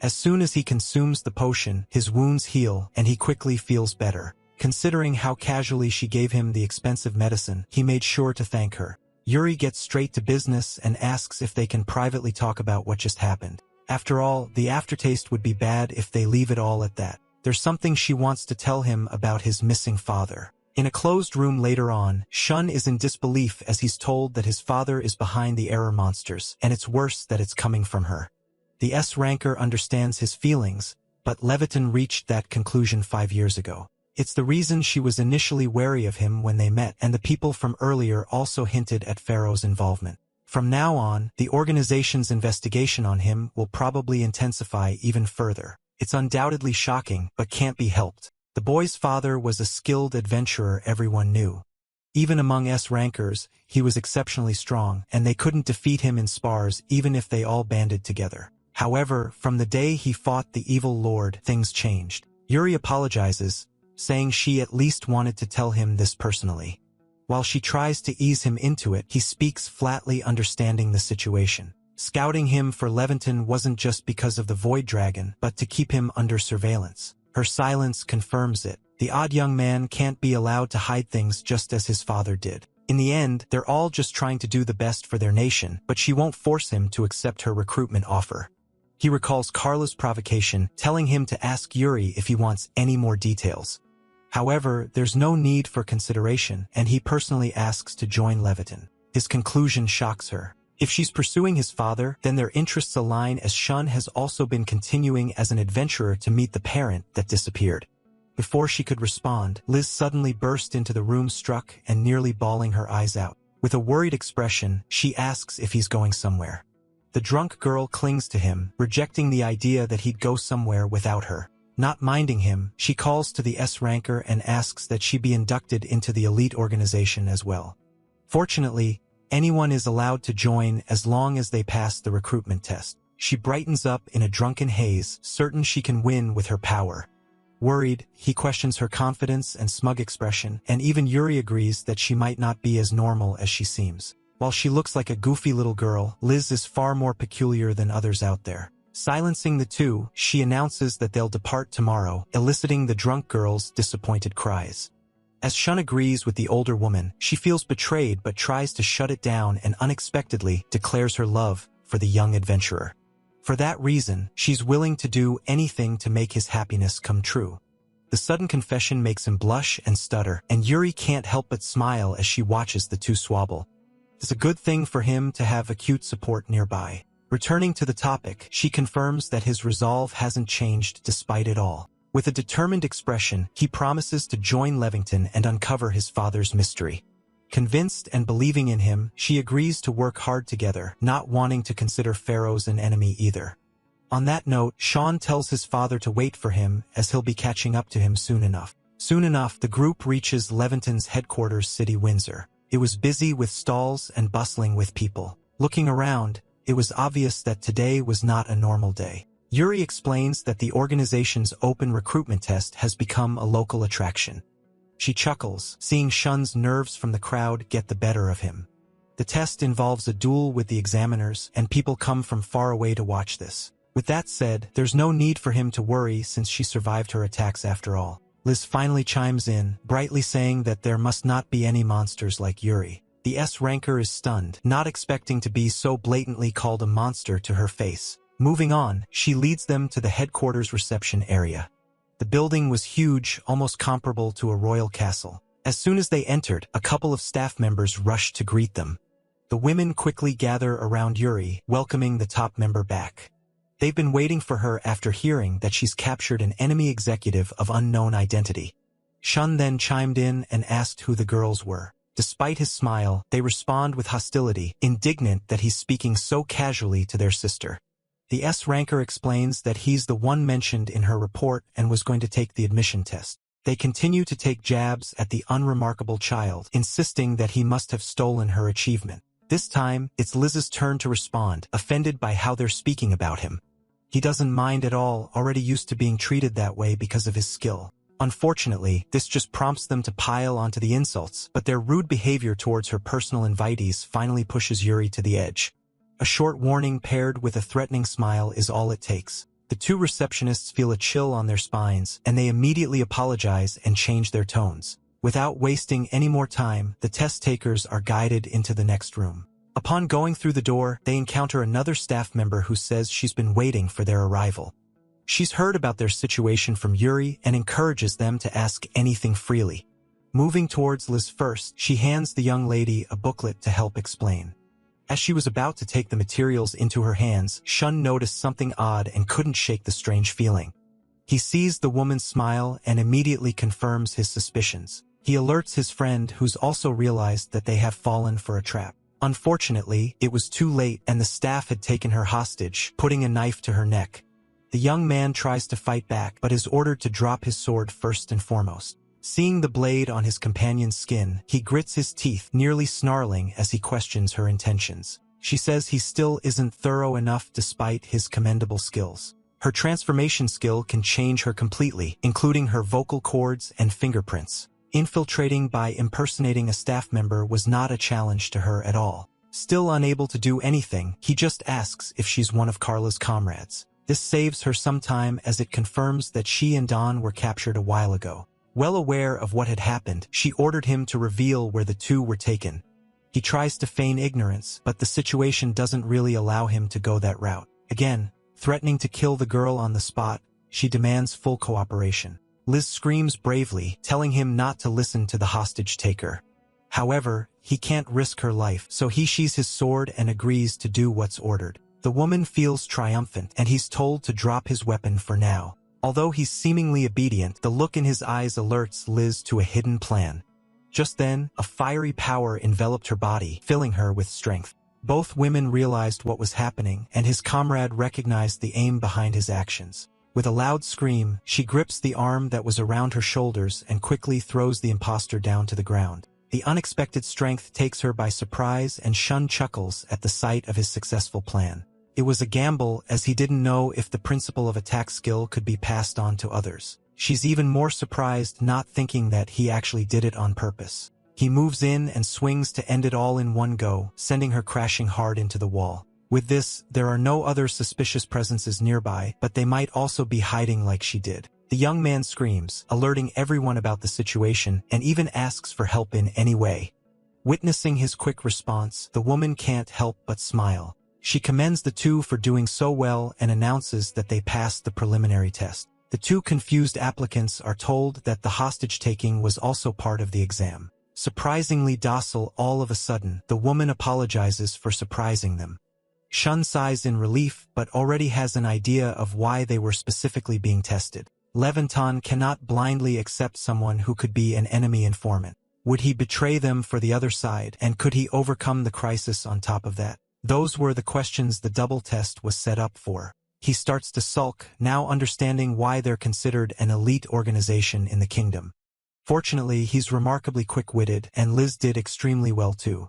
As soon as he consumes the potion, his wounds heal and he quickly feels better. Considering how casually she gave him the expensive medicine, he made sure to thank her. Yuri gets straight to business and asks if they can privately talk about what just happened. After all, the aftertaste would be bad if they leave it all at that. There's something she wants to tell him about his missing father. In a closed room later on, Shun is in disbelief as he's told that his father is behind the error monsters, and it's worse that it's coming from her. The S-ranker understands his feelings, but Leventine reached that conclusion 5 years ago. It's the reason she was initially wary of him when they met, and the people from earlier also hinted at Pharaoh's involvement. From now on, the organization's investigation on him will probably intensify even further. It's undoubtedly shocking, but can't be helped. The boy's father was a skilled adventurer everyone knew. Even among S-rankers, he was exceptionally strong, and they couldn't defeat him in spars even if they all banded together. However, from the day he fought the evil lord, things changed. Yuri apologizes, saying she at least wanted to tell him this personally. While she tries to ease him into it, he speaks flatly, understanding the situation. Scouting him for Leventine wasn't just because of the Void Dragon, but to keep him under surveillance. Her silence confirms it. The odd young man can't be allowed to hide things just as his father did. In the end, they're all just trying to do the best for their nation, but she won't force him to accept her recruitment offer. He recalls Carla's provocation, telling him to ask Yuri if he wants any more details. However, there's no need for consideration, and he personally asks to join Leventine. His conclusion shocks her. If she's pursuing his father, then their interests align, as Shun has also been continuing as an adventurer to meet the parent that disappeared. Before she could respond, Liz suddenly burst into the room, struck and nearly bawling her eyes out. With a worried expression, she asks if he's going somewhere. The drunk girl clings to him, rejecting the idea that he'd go somewhere without her. Not minding him, she calls to the S ranker and asks that she be inducted into the elite organization as well. Fortunately, anyone is allowed to join as long as they pass the recruitment test. She brightens up in a drunken haze, certain she can win with her power. Worried, he questions her confidence and smug expression, and even Yuri agrees that she might not be as normal as she seems. While she looks like a goofy little girl, Liz is far more peculiar than others out there. Silencing the two, she announces that they'll depart tomorrow, eliciting the drunk girl's disappointed cries. As Shun agrees with the older woman, she feels betrayed but tries to shut it down and unexpectedly declares her love for the young adventurer. For that reason, she's willing to do anything to make his happiness come true. The sudden confession makes him blush and stutter, and Yuri can't help but smile as she watches the two swabble. It's a good thing for him to have acute support nearby. Returning to the topic, she confirms that his resolve hasn't changed despite it all. With a determined expression, he promises to join Leventine and uncover his father's mystery. Convinced and believing in him, she agrees to work hard together, not wanting to consider Pharaoh's an enemy either. On that note, Sean tells his father to wait for him, as he'll be catching up to him soon enough. Soon enough, the group reaches Leventine's headquarters city Windsor. It was busy with stalls and bustling with people. Looking around, it was obvious that today was not a normal day. Yuri explains that the organization's open recruitment test has become a local attraction. She chuckles, seeing Shun's nerves from the crowd get the better of him. The test involves a duel with the examiners, and people come from far away to watch this. With that said, there's no need for him to worry since she survived her attacks after all. Liz finally chimes in, brightly saying that there must not be any monsters like Yuri. The S ranker is stunned, not expecting to be so blatantly called a monster to her face. Moving on, she leads them to the headquarters reception area. The building was huge, almost comparable to a royal castle. As soon as they entered, a couple of staff members rushed to greet them. The women quickly gather around Yuri, welcoming the top member back. They've been waiting for her after hearing that she's captured an enemy executive of unknown identity. Shun then chimed in and asked who the girls were. Despite his smile, they respond with hostility, indignant that he's speaking so casually to their sister. The S ranker explains that he's the one mentioned in her report and was going to take the admission test. They continue to take jabs at the unremarkable child, insisting that he must have stolen her achievement. This time, it's Liz's turn to respond, offended by how they're speaking about him. He doesn't mind at all, already used to being treated that way because of his skill. Unfortunately, this just prompts them to pile onto the insults, but their rude behavior towards her personal invitees finally pushes Yuri to the edge. A short warning paired with a threatening smile is all it takes. The two receptionists feel a chill on their spines, and they immediately apologize and change their tones. Without wasting any more time, the test takers are guided into the next room. Upon going through the door, they encounter another staff member who says she's been waiting for their arrival. She's heard about their situation from Yuri and encourages them to ask anything freely. Moving towards Liz first, she hands the young lady a booklet to help explain. As she was about to take the materials into her hands, Shun noticed something odd and couldn't shake the strange feeling. He sees the woman smile and immediately confirms his suspicions. He alerts his friend, who's also realized that they have fallen for a trap. Unfortunately, it was too late and the staff had taken her hostage, putting a knife to her neck. The young man tries to fight back, but is ordered to drop his sword first and foremost. Seeing the blade on his companion's skin, he grits his teeth, nearly snarling as he questions her intentions. She says he still isn't thorough enough despite his commendable skills. Her transformation skill can change her completely, including her vocal cords and fingerprints. Infiltrating by impersonating a staff member was not a challenge to her at all. Still unable to do anything, he just asks if she's one of Carla's comrades. This saves her some time as it confirms that she and Don were captured a while ago. Well aware of what had happened, she ordered him to reveal where the two were taken. He tries to feign ignorance, but the situation doesn't really allow him to go that route. Again, threatening to kill the girl on the spot, she demands full cooperation. Liz screams bravely, telling him not to listen to the hostage taker. However, he can't risk her life, so he sheathes his sword and agrees to do what's ordered. The woman feels triumphant, and he's told to drop his weapon for now. Although he's seemingly obedient, the look in his eyes alerts Liz to a hidden plan. Just then, a fiery power enveloped her body, filling her with strength. Both women realized what was happening, and his comrade recognized the aim behind his actions. With a loud scream, she grips the arm that was around her shoulders and quickly throws the imposter down to the ground. The unexpected strength takes her by surprise and Shun chuckles at the sight of his successful plan. It was a gamble as he didn't know if the principle of attack skill could be passed on to others. She's even more surprised, not thinking that he actually did it on purpose. He moves in and swings to end it all in one go, sending her crashing hard into the wall. With this, there are no other suspicious presences nearby, but they might also be hiding like she did. The young man screams, alerting everyone about the situation, and even asks for help in any way. Witnessing his quick response, the woman can't help but smile. She commends the two for doing so well and announces that they passed the preliminary test. The two confused applicants are told that the hostage-taking was also part of the exam. Surprisingly docile all of a sudden, the woman apologizes for surprising them. Shun sighs in relief but already has an idea of why they were specifically being tested. Leventine cannot blindly accept someone who could be an enemy informant. Would he betray them for the other side, and could he overcome the crisis on top of that? Those were the questions the double test was set up for. He starts to sulk, now understanding why they're considered an elite organization in the kingdom. Fortunately, he's remarkably quick-witted, and Liz did extremely well too.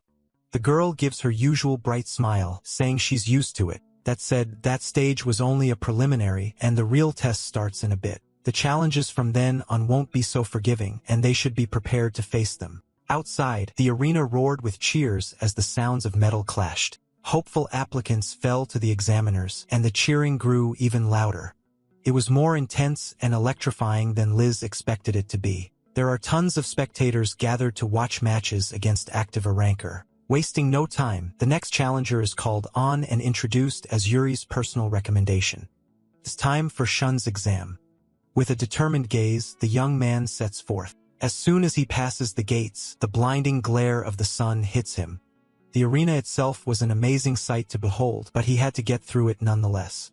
The girl gives her usual bright smile, saying she's used to it. That said, that stage was only a preliminary, and the real test starts in a bit. The challenges from then on won't be so forgiving, and they should be prepared to face them. Outside, the arena roared with cheers as the sounds of metal clashed. Hopeful applicants fell to the examiners, and the cheering grew even louder. It was more intense and electrifying than Liz expected it to be. There are tons of spectators gathered to watch matches against active ranker. Wasting no time, the next challenger is called on and introduced as Yuri's personal recommendation. It's time for Shun's exam. With a determined gaze, the young man sets forth. As soon as he passes the gates, the blinding glare of the sun hits him. The arena itself was an amazing sight to behold, but he had to get through it nonetheless.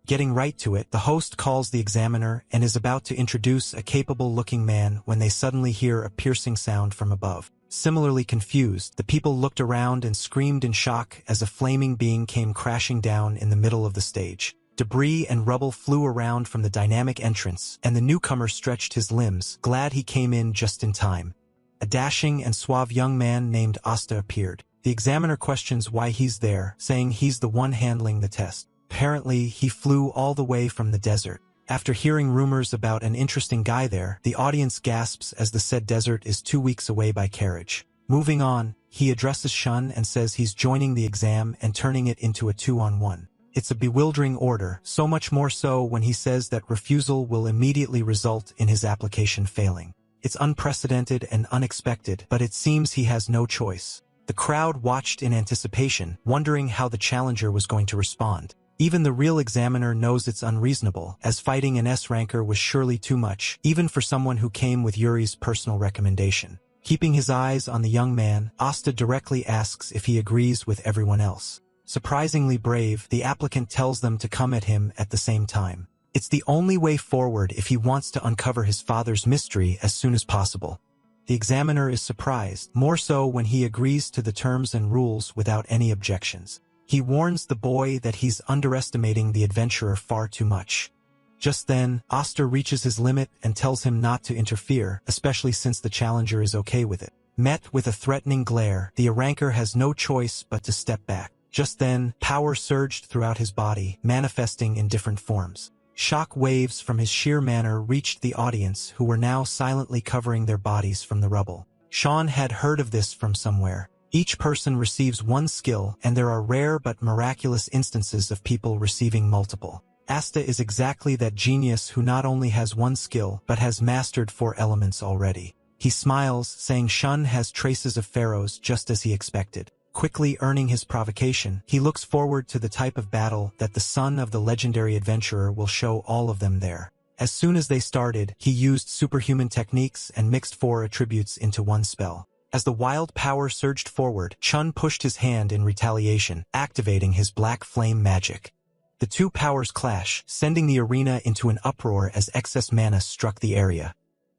Getting right to it, the host calls the examiner and is about to introduce a capable-looking man when they suddenly hear a piercing sound from above. Similarly confused, the people looked around and screamed in shock as a flaming being came crashing down in the middle of the stage. Debris and rubble flew around from the dynamic entrance, and the newcomer stretched his limbs, glad he came in just in time. A dashing and suave young man named Asta appeared. The examiner questions why he's there, saying he's the one handling the test. Apparently, he flew all the way from the desert. After hearing rumors about an interesting guy there, the audience gasps as the said desert is 2 weeks away by carriage. Moving on, he addresses Shun and says he's joining the exam and turning it into a 2-on-1. It's a bewildering order, so much more so when he says that refusal will immediately result in his application failing. It's unprecedented and unexpected, but it seems he has no choice. The crowd watched in anticipation, wondering how the challenger was going to respond. Even the real examiner knows it's unreasonable, as fighting an S-ranker was surely too much, even for someone who came with Yuri's personal recommendation. Keeping his eyes on the young man, Asta directly asks if he agrees with everyone else. Surprisingly brave, the applicant tells them to come at him at the same time. It's the only way forward if he wants to uncover his father's mystery as soon as possible. The examiner is surprised, more so when he agrees to the terms and rules without any objections. He warns the boy that he's underestimating the adventurer far too much. Just then, Asta reaches his limit and tells him not to interfere, especially since the challenger is okay with it. Met with a threatening glare, the ranker has no choice but to step back. Just then, power surged throughout his body, manifesting in different forms. Shock waves from his sheer manner reached the audience, who were now silently covering their bodies from the rubble. Sean had heard of this from somewhere. Each person receives one skill, and there are rare but miraculous instances of people receiving multiple. Asta is exactly that genius who not only has one skill, but has mastered 4 elements already. He smiles, saying Shun has traces of pharaohs just as he expected. Quickly earning his provocation, he looks forward to the type of battle that the son of the legendary adventurer will show all of them there. As soon as they started, he used superhuman techniques and mixed 4 attributes into one spell. As the wild power surged forward, Chun pushed his hand in retaliation, activating his black flame magic. The 2 powers clash, sending the arena into an uproar as excess mana struck the area.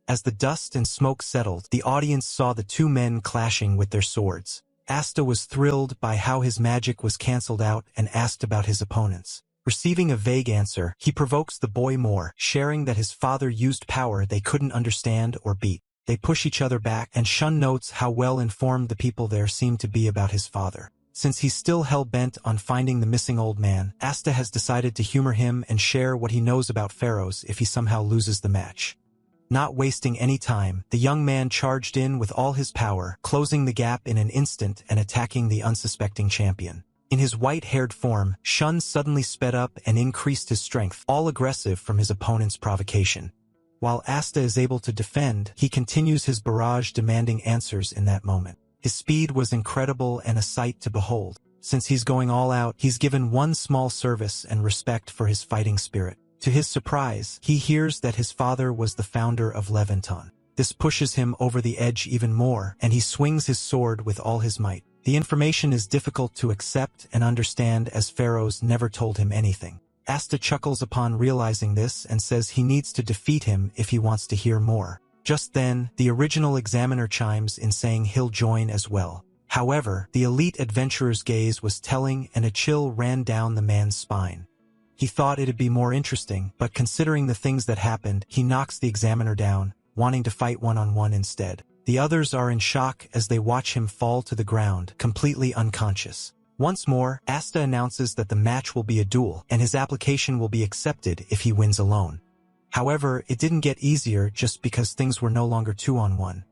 As the dust and smoke settled, the audience saw the 2 men clashing with their swords. Asta was thrilled by how his magic was cancelled out and asked about his opponents. Receiving a vague answer, he provokes the boy more, sharing that his father used power they couldn't understand or beat. They push each other back, and Shun notes how well informed the people there seem to be about his father. Since he's still hell-bent on finding the missing old man, Asta has decided to humor him and share what he knows about pharaohs if he somehow loses the match. Not wasting any time, the young man charged in with all his power, closing the gap in an instant and attacking the unsuspecting champion. In his white-haired form, Shun suddenly sped up and increased his strength, all aggressive from his opponent's provocation. While Asta is able to defend, he continues his barrage demanding answers in that moment. His speed was incredible and a sight to behold. Since he's going all out, he's given one small service and respect for his fighting spirit. To his surprise, he hears that his father was the founder of Leventine. This pushes him over the edge even more, and he swings his sword with all his might. The information is difficult to accept and understand as pharaohs never told him anything. Asta chuckles upon realizing this and says he needs to defeat him if he wants to hear more. Just then, the original examiner chimes in saying he'll join as well. However, the elite adventurer's gaze was telling and a chill ran down the man's spine. He thought it'd be more interesting, but considering the things that happened, he knocks the examiner down, wanting to fight one-on-one instead. The others are in shock as they watch him fall to the ground, completely unconscious. Once more, Asta announces that the match will be a duel, and his application will be accepted if he wins alone. However, it didn't get easier just because things were no longer 2-on-1.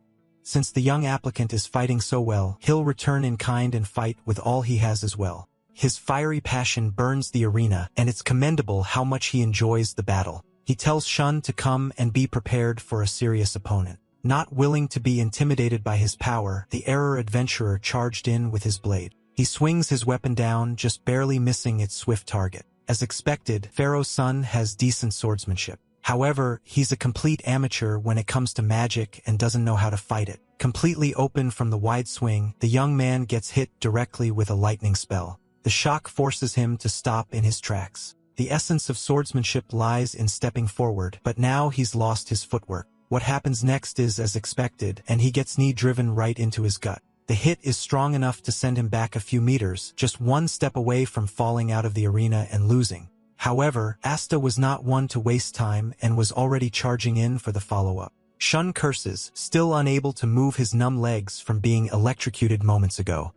Since the young applicant is fighting so well, he'll return in kind and fight with all he has as well. His fiery passion burns the arena, and it's commendable how much he enjoys the battle. He tells Shun to come and be prepared for a serious opponent. Not willing to be intimidated by his power, the error adventurer charged in with his blade. He swings his weapon down, just barely missing its swift target. As expected, Pharaoh's son has decent swordsmanship. However, he's a complete amateur when it comes to magic and doesn't know how to fight it. Completely open from the wide swing, the young man gets hit directly with a lightning spell. The shock forces him to stop in his tracks. The essence of swordsmanship lies in stepping forward, but now he's lost his footwork. What happens next is as expected, and he gets knee driven right into his gut. The hit is strong enough to send him back a few meters, just one step away from falling out of the arena and losing. However, Asta was not one to waste time and was already charging in for the follow-up. Shun curses, still unable to move his numb legs from being electrocuted moments ago.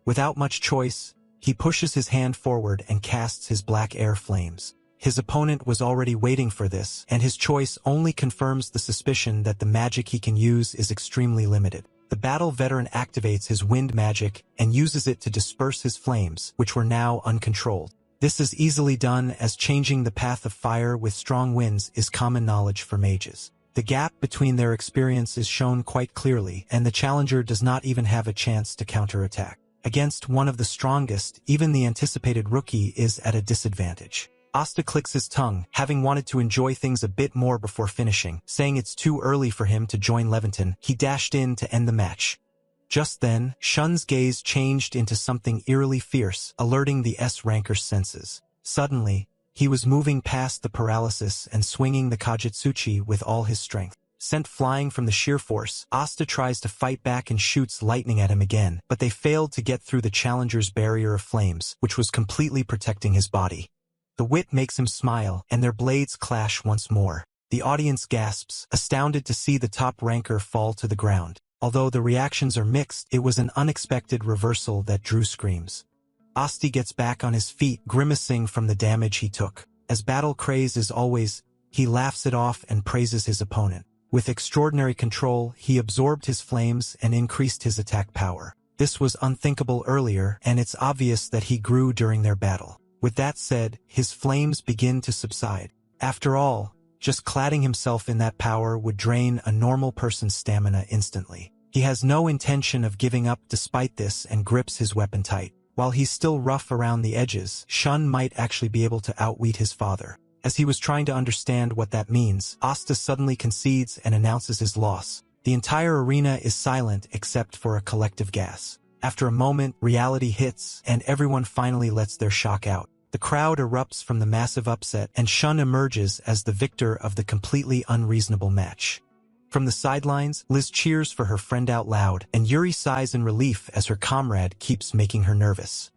Without much choice, he pushes his hand forward and casts his black air flames. His opponent was already waiting for this, and his choice only confirms the suspicion that the magic he can use is extremely limited. The battle veteran activates his wind magic and uses it to disperse his flames, which were now uncontrolled. This is easily done as changing the path of fire with strong winds is common knowledge for mages. The gap between their experience is shown quite clearly, and the challenger does not even have a chance to counterattack. Against one of the strongest, even the anticipated rookie is at a disadvantage. Asta clicks his tongue, having wanted to enjoy things a bit more before finishing, saying it's too early for him to join Leventine. He dashed in to end the match. Just then, Shun's gaze changed into something eerily fierce, alerting the S-ranker's senses. Suddenly, he was moving past the paralysis and swinging the Kajitsuchi with all his strength. Sent flying from the sheer force, Asta tries to fight back and shoots lightning at him again, but they failed to get through the challenger's barrier of flames, which was completely protecting his body. The wit makes him smile, and their blades clash once more. The audience gasps, astounded to see the top ranker fall to the ground. Although the reactions are mixed, it was an unexpected reversal that drew screams. Asti gets back on his feet, grimacing from the damage he took. As battle craze is always, he laughs it off and praises his opponent. With extraordinary control, he absorbed his flames and increased his attack power. This was unthinkable earlier, and it's obvious that he grew during their battle. With that said, his flames begin to subside. After all, just cladding himself in that power would drain a normal person's stamina instantly. He has no intention of giving up despite this and grips his weapon tight. While he's still rough around the edges, Shun might actually be able to outwit his father. As he was trying to understand what that means, Asta suddenly concedes and announces his loss. The entire arena is silent except for a collective gasp. After a moment, reality hits, and everyone finally lets their shock out. The crowd erupts from the massive upset, and Shun emerges as the victor of the completely unreasonable match. From the sidelines, Liz cheers for her friend out loud, and Yuri sighs in relief as her comrade keeps making her nervous.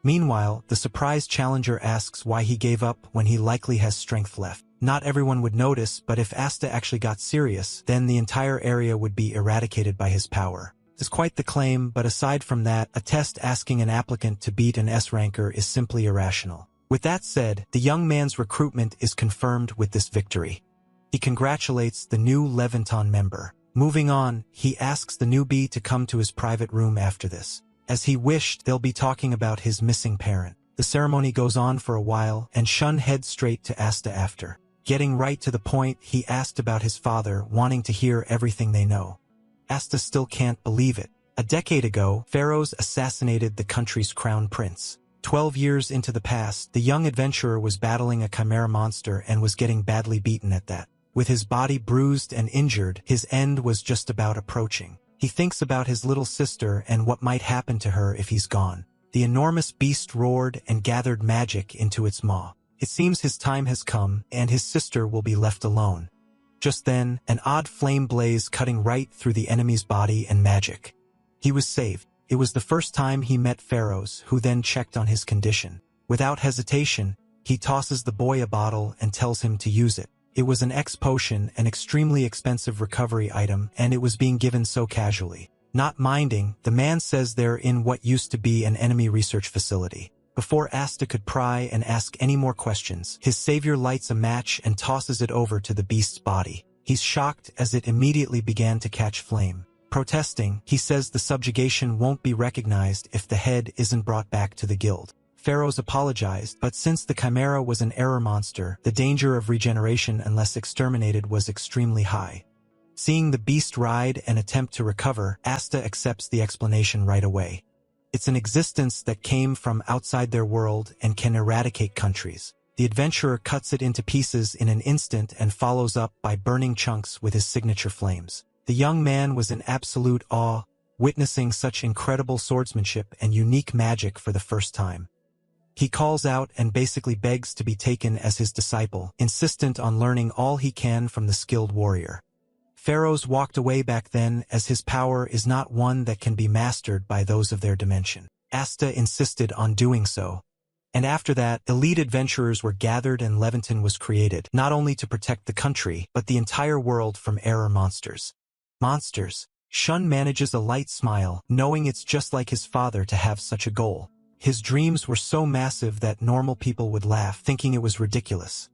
Meanwhile, the surprised challenger asks why he gave up when he likely has strength left. Not everyone would notice, but if Asta actually got serious, then the entire area would be eradicated by his power. It's quite the claim, but aside from that, a test asking an applicant to beat an S-ranker is simply irrational. With that said, the young man's recruitment is confirmed with this victory. He congratulates the new Leventine member. Moving on, he asks the newbie to come to his private room after this. As he wished, they'll be talking about his missing parent. The ceremony goes on for a while, and Shun heads straight to Asta after. Getting right to the point, he asked about his father, wanting to hear everything they know. Asta still can't believe it. A decade ago, pharaohs assassinated the country's crown prince. 12 years into the past, the young adventurer was battling a chimera monster and was getting badly beaten at that. With his body bruised and injured, his end was just about approaching. He thinks about his little sister and what might happen to her if he's gone. The enormous beast roared and gathered magic into its maw. It seems his time has come, and his sister will be left alone. Just then, an odd flame blazed cutting right through the enemy's body and magic. He was saved. It was the first time he met pharaohs, who then checked on his condition. Without hesitation, he tosses the boy a bottle and tells him to use it. It was an X potion, an extremely expensive recovery item, and it was being given so casually. Not minding, the man says they're in what used to be an enemy research facility. Before Asta could pry and ask any more questions, his savior lights a match and tosses it over to the beast's body. He's shocked as it immediately began to catch flame. Protesting, he says the subjugation won't be recognized if the head isn't brought back to the guild. Pharaohs apologized, but since the chimera was an error monster, the danger of regeneration unless exterminated was extremely high. Seeing the beast ride and attempt to recover, Asta accepts the explanation right away. It's an existence that came from outside their world and can eradicate countries. The adventurer cuts it into pieces in an instant and follows up by burning chunks with his signature flames. The young man was in absolute awe, witnessing such incredible swordsmanship and unique magic for the first time. He calls out and basically begs to be taken as his disciple, insistent on learning all he can from the skilled warrior. Pharaohs walked away back then, as his power is not one that can be mastered by those of their dimension. Asta insisted on doing so. And after that, elite adventurers were gathered and Leventine was created, not only to protect the country, but the entire world from error monsters. Monsters. Shun manages a light smile, knowing it's just like his father to have such a goal. His dreams were so massive that normal people would laugh, thinking it was ridiculous.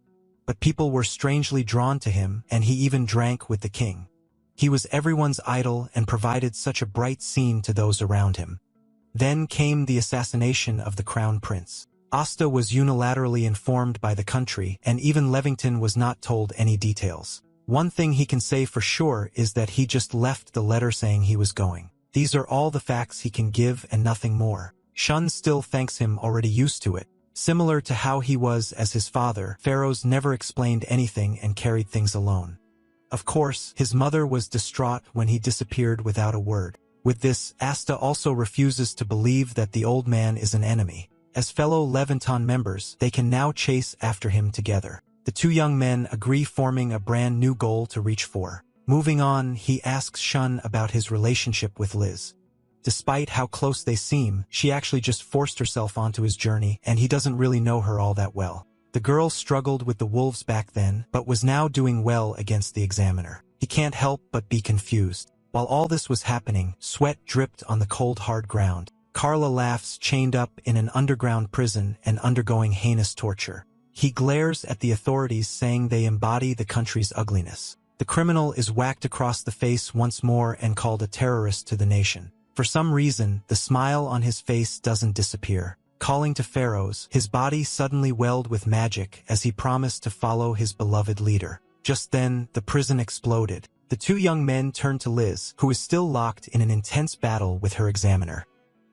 But people were strangely drawn to him, and he even drank with the king. He was everyone's idol and provided such a bright scene to those around him. Then came the assassination of the crown prince. Asta was unilaterally informed by the country, and even Leventine was not told any details. One thing he can say for sure is that he just left the letter saying he was going. These are all the facts he can give and nothing more. Shun still thanks him, already used to it. Similar to how he was as his father, pharaohs never explained anything and carried things alone. Of course, his mother was distraught when he disappeared without a word. With this, Asta also refuses to believe that the old man is an enemy. As fellow Leventine members, they can now chase after him together. The two young men agree, forming a brand new goal to reach for. Moving on, he asks Shun about his relationship with Liz. Despite how close they seem, she actually just forced herself onto his journey, and he doesn't really know her all that well. The girl struggled with the wolves back then, but was now doing well against the examiner. He can't help but be confused. While all this was happening, sweat dripped on the cold hard ground. Carla laughs, chained up in an underground prison and undergoing heinous torture. He glares at the authorities, saying they embody the country's ugliness. The criminal is whacked across the face once more and called a terrorist to the nation. For some reason, the smile on his face doesn't disappear. Calling to pharaohs, his body suddenly welled with magic as he promised to follow his beloved leader. Just then, the prison exploded. The two young men turned to Liz, who is still locked in an intense battle with her examiner.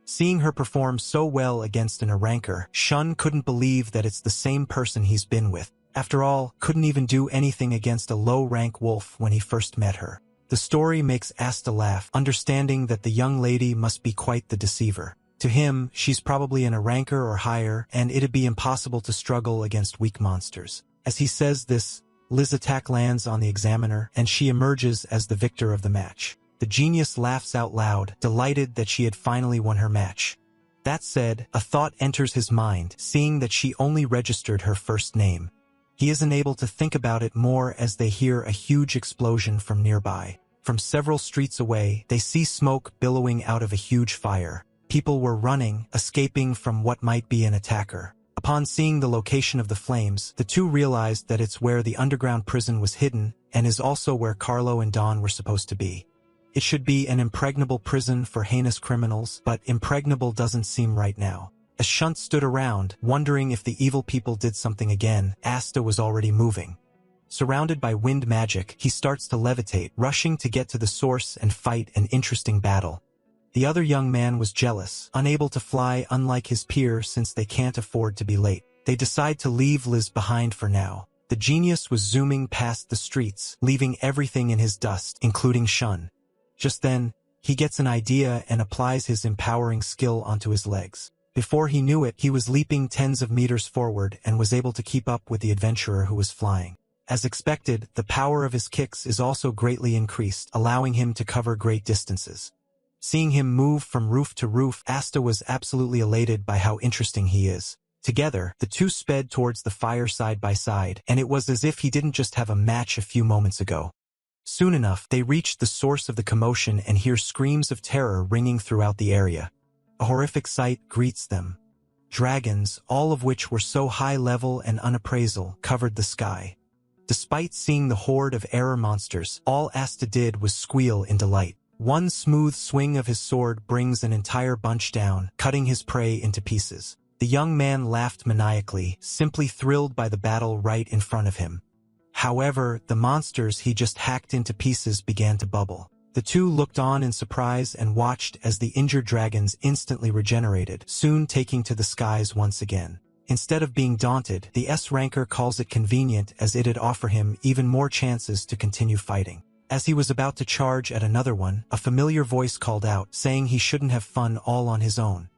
Seeing her perform so well against an ranker, Shun couldn't believe that it's the same person he's been with. After all, couldn't even do anything against a low-rank wolf when he first met her. The story makes Asta laugh, understanding that the young lady must be quite the deceiver. To him, she's probably in a ranker or higher, and it'd be impossible to struggle against weak monsters. As he says this, Liz's attack lands on the examiner, and she emerges as the victor of the match. The genius laughs out loud, delighted that she had finally won her match. That said, a thought enters his mind, seeing that she only registered her first name. He isn't able to think about it more as they hear a huge explosion from nearby. From several streets away, they see smoke billowing out of a huge fire. People were running, escaping from what might be an attacker. Upon seeing the location of the flames, the two realized that it's where the underground prison was hidden and is also where Carlo and Don were supposed to be. It should be an impregnable prison for heinous criminals, but impregnable doesn't seem right now. As Shunt stood around, wondering if the evil people did something again, Asta was already moving. Surrounded by wind magic, he starts to levitate, rushing to get to the source and fight an interesting battle. The other young man was jealous, unable to fly unlike his peer since they can't afford to be late. They decide to leave Liz behind for now. The genius was zooming past the streets, leaving everything in his dust, including Shun. Just then, he gets an idea and applies his empowering skill onto his legs. Before he knew it, he was leaping tens of meters forward and was able to keep up with the adventurer who was flying. As expected, the power of his kicks is also greatly increased, allowing him to cover great distances. Seeing him move from roof to roof, Asta was absolutely elated by how interesting he is. Together, the two sped towards the fire side by side, and it was as if he didn't just have a match a few moments ago. Soon enough, they reached the source of the commotion and hear screams of terror ringing throughout the area. A horrific sight greets them. Dragons, all of which were so high level and unappraisal, covered the sky. Despite seeing the horde of error monsters, all Asta did was squeal in delight. One smooth swing of his sword brings an entire bunch down, cutting his prey into pieces. The young man laughed maniacally, simply thrilled by the battle right in front of him. However, the monsters he just hacked into pieces began to bubble. The two looked on in surprise and watched as the injured dragons instantly regenerated, soon taking to the skies once again. Instead of being daunted, the S-ranker calls it convenient as it'd offer him even more chances to continue fighting. As he was about to charge at another one, a familiar voice called out, saying he shouldn't have fun all on his own.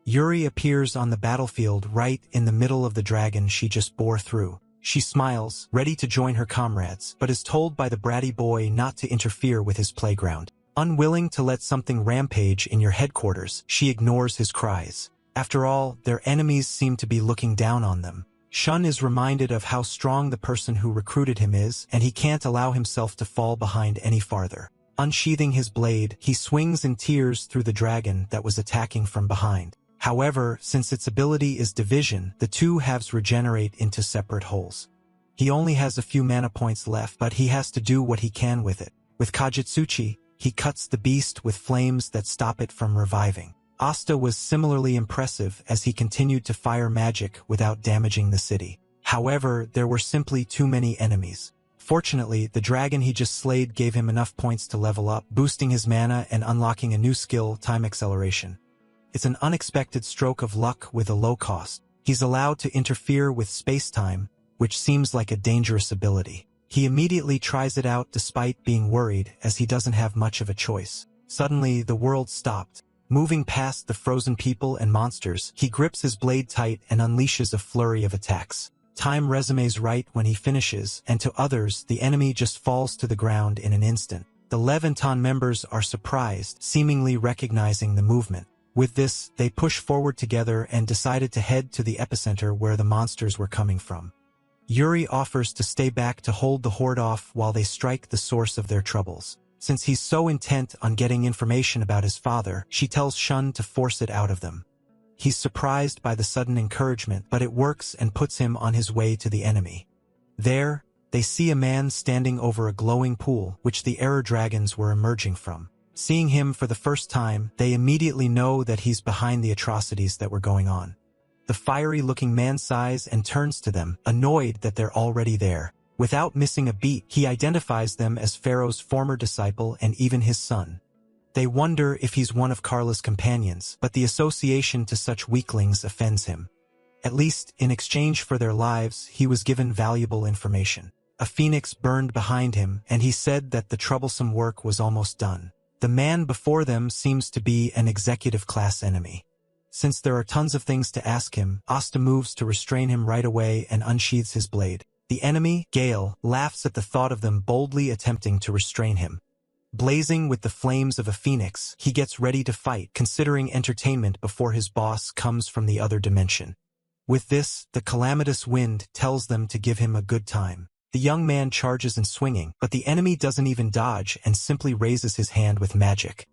Yuri appears on the battlefield right in the middle of the dragon she just bore through. She smiles, ready to join her comrades, but is told by the bratty boy not to interfere with his playground. Unwilling to let something rampage in your headquarters, she ignores his cries. After all, their enemies seem to be looking down on them. Shun is reminded of how strong the person who recruited him is, and he can't allow himself to fall behind any farther. Unsheathing his blade, he swings in tears through the dragon that was attacking from behind. However, since its ability is division, the two halves regenerate into separate wholes. He only has a few mana points left, but he has to do what he can with it. With Kajitsuchi, he cuts the beast with flames that stop it from reviving. Asta was similarly impressive as he continued to fire magic without damaging the city. However, there were simply too many enemies. Fortunately, the dragon he just slayed gave him enough points to level up, boosting his mana and unlocking a new skill, Time Acceleration. It's an unexpected stroke of luck with a low cost. He's allowed to interfere with space-time, which seems like a dangerous ability. He immediately tries it out despite being worried, as he doesn't have much of a choice. Suddenly, the world stopped. Moving past the frozen people and monsters, he grips his blade tight and unleashes a flurry of attacks. Time resumes right when he finishes, and to others, the enemy just falls to the ground in an instant. The Leventine members are surprised, seemingly recognizing the movement. With this, they push forward together and decided to head to the epicenter where the monsters were coming from. Yuri offers to stay back to hold the horde off while they strike the source of their troubles. Since he's so intent on getting information about his father, she tells Shun to force it out of them. He's surprised by the sudden encouragement, but it works and puts him on his way to the enemy. There, they see a man standing over a glowing pool, which the error dragons were emerging from. Seeing him for the first time, they immediately know that he's behind the atrocities that were going on. The fiery-looking man sighs and turns to them, annoyed that they're already there. Without missing a beat, he identifies them as Pharaoh's former disciple and even his son. They wonder if he's one of Carla's companions, but the association to such weaklings offends him. At least, in exchange for their lives, he was given valuable information. A phoenix burned behind him, and he said that the troublesome work was almost done. The man before them seems to be an executive-class enemy. Since there are tons of things to ask him, Asta moves to restrain him right away and unsheathes his blade. The enemy, Gale, laughs at the thought of them boldly attempting to restrain him. Blazing with the flames of a phoenix, he gets ready to fight, considering entertainment before his boss comes from the other dimension. With this, the calamitous wind tells them to give him a good time. The young man charges and swinging, but the enemy doesn't even dodge and simply raises his hand with magic.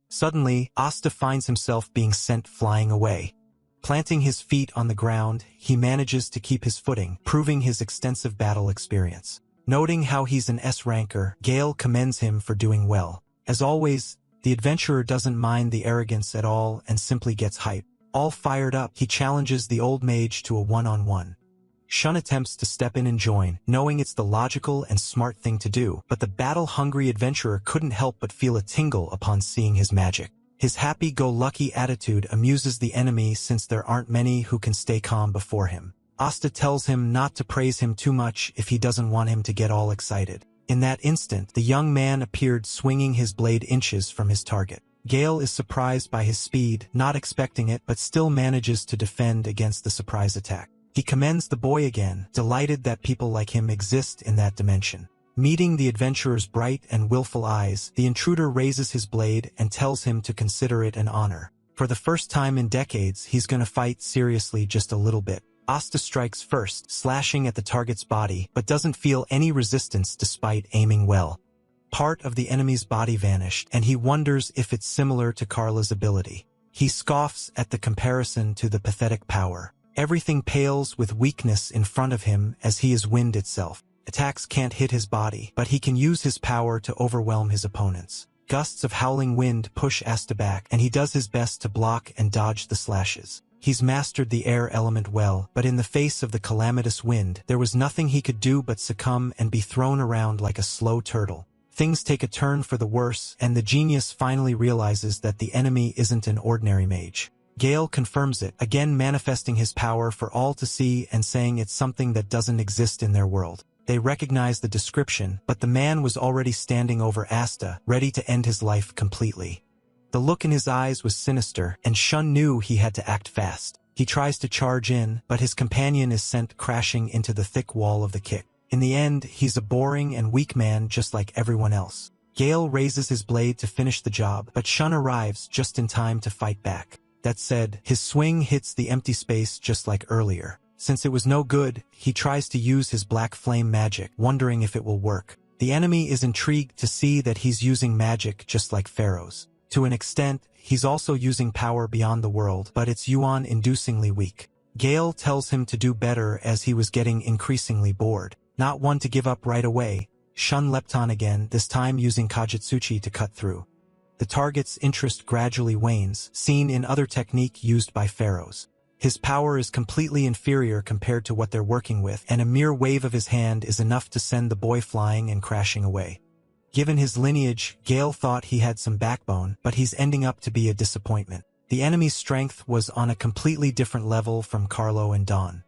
Suddenly, Asta finds himself being sent flying away. Planting his feet on the ground, he manages to keep his footing, proving his extensive battle experience. Noting how he's an S ranker, Gale commends him for doing well. As always, the adventurer doesn't mind the arrogance at all and simply gets hype. All fired up, he challenges the old mage to a one-on-one. Shun attempts to step in and join, knowing it's the logical and smart thing to do, but the battle-hungry adventurer couldn't help but feel a tingle upon seeing his magic. His happy-go-lucky attitude amuses the enemy since there aren't many who can stay calm before him. Asta tells him not to praise him too much if he doesn't want him to get all excited. In that instant, the young man appeared swinging his blade inches from his target. Gale is surprised by his speed, not expecting it, but still manages to defend against the surprise attack. He commends the boy again, delighted that people like him exist in that dimension. Meeting the adventurer's bright and willful eyes, the intruder raises his blade and tells him to consider it an honor. For the first time in decades, he's gonna fight seriously just a little bit. Asta strikes first, slashing at the target's body, but doesn't feel any resistance despite aiming well. Part of the enemy's body vanished, and he wonders if it's similar to Carla's ability. He scoffs at the comparison to the pathetic power. Everything pales with weakness in front of him as he is wind itself. Attacks can't hit his body, but he can use his power to overwhelm his opponents. Gusts of howling wind push Asta back, and he does his best to block and dodge the slashes. He's mastered the air element well, but in the face of the calamitous wind, there was nothing he could do but succumb and be thrown around like a slow turtle. Things take a turn for the worse, and the genius finally realizes that the enemy isn't an ordinary mage. Gale confirms it, again manifesting his power for all to see and saying it's something that doesn't exist in their world. They recognize the description, but the man was already standing over Asta, ready to end his life completely. The look in his eyes was sinister, and Shun knew he had to act fast. He tries to charge in, but his companion is sent crashing into the thick wall of the kick. In the end, he's a boring and weak man just like everyone else. Gale raises his blade to finish the job, but Shun arrives just in time to fight back. That said, his swing hits the empty space just like earlier. Since it was no good, he tries to use his black flame magic, wondering if it will work. The enemy is intrigued to see that he's using magic just like Pharaoh's. To an extent, he's also using power beyond the world, but it's yuan-inducingly weak. Gale tells him to do better as he was getting increasingly bored. Not one to give up right away, Shun leapt on again, this time using Kajutsuchi to cut through. The target's interest gradually wanes, seen in other technique used by Pharaohs. His power is completely inferior compared to what they're working with, and a mere wave of his hand is enough to send the boy flying and crashing away. Given his lineage, Gale thought he had some backbone, but he's ending up to be a disappointment. The enemy's strength was on a completely different level from Carlo and Don.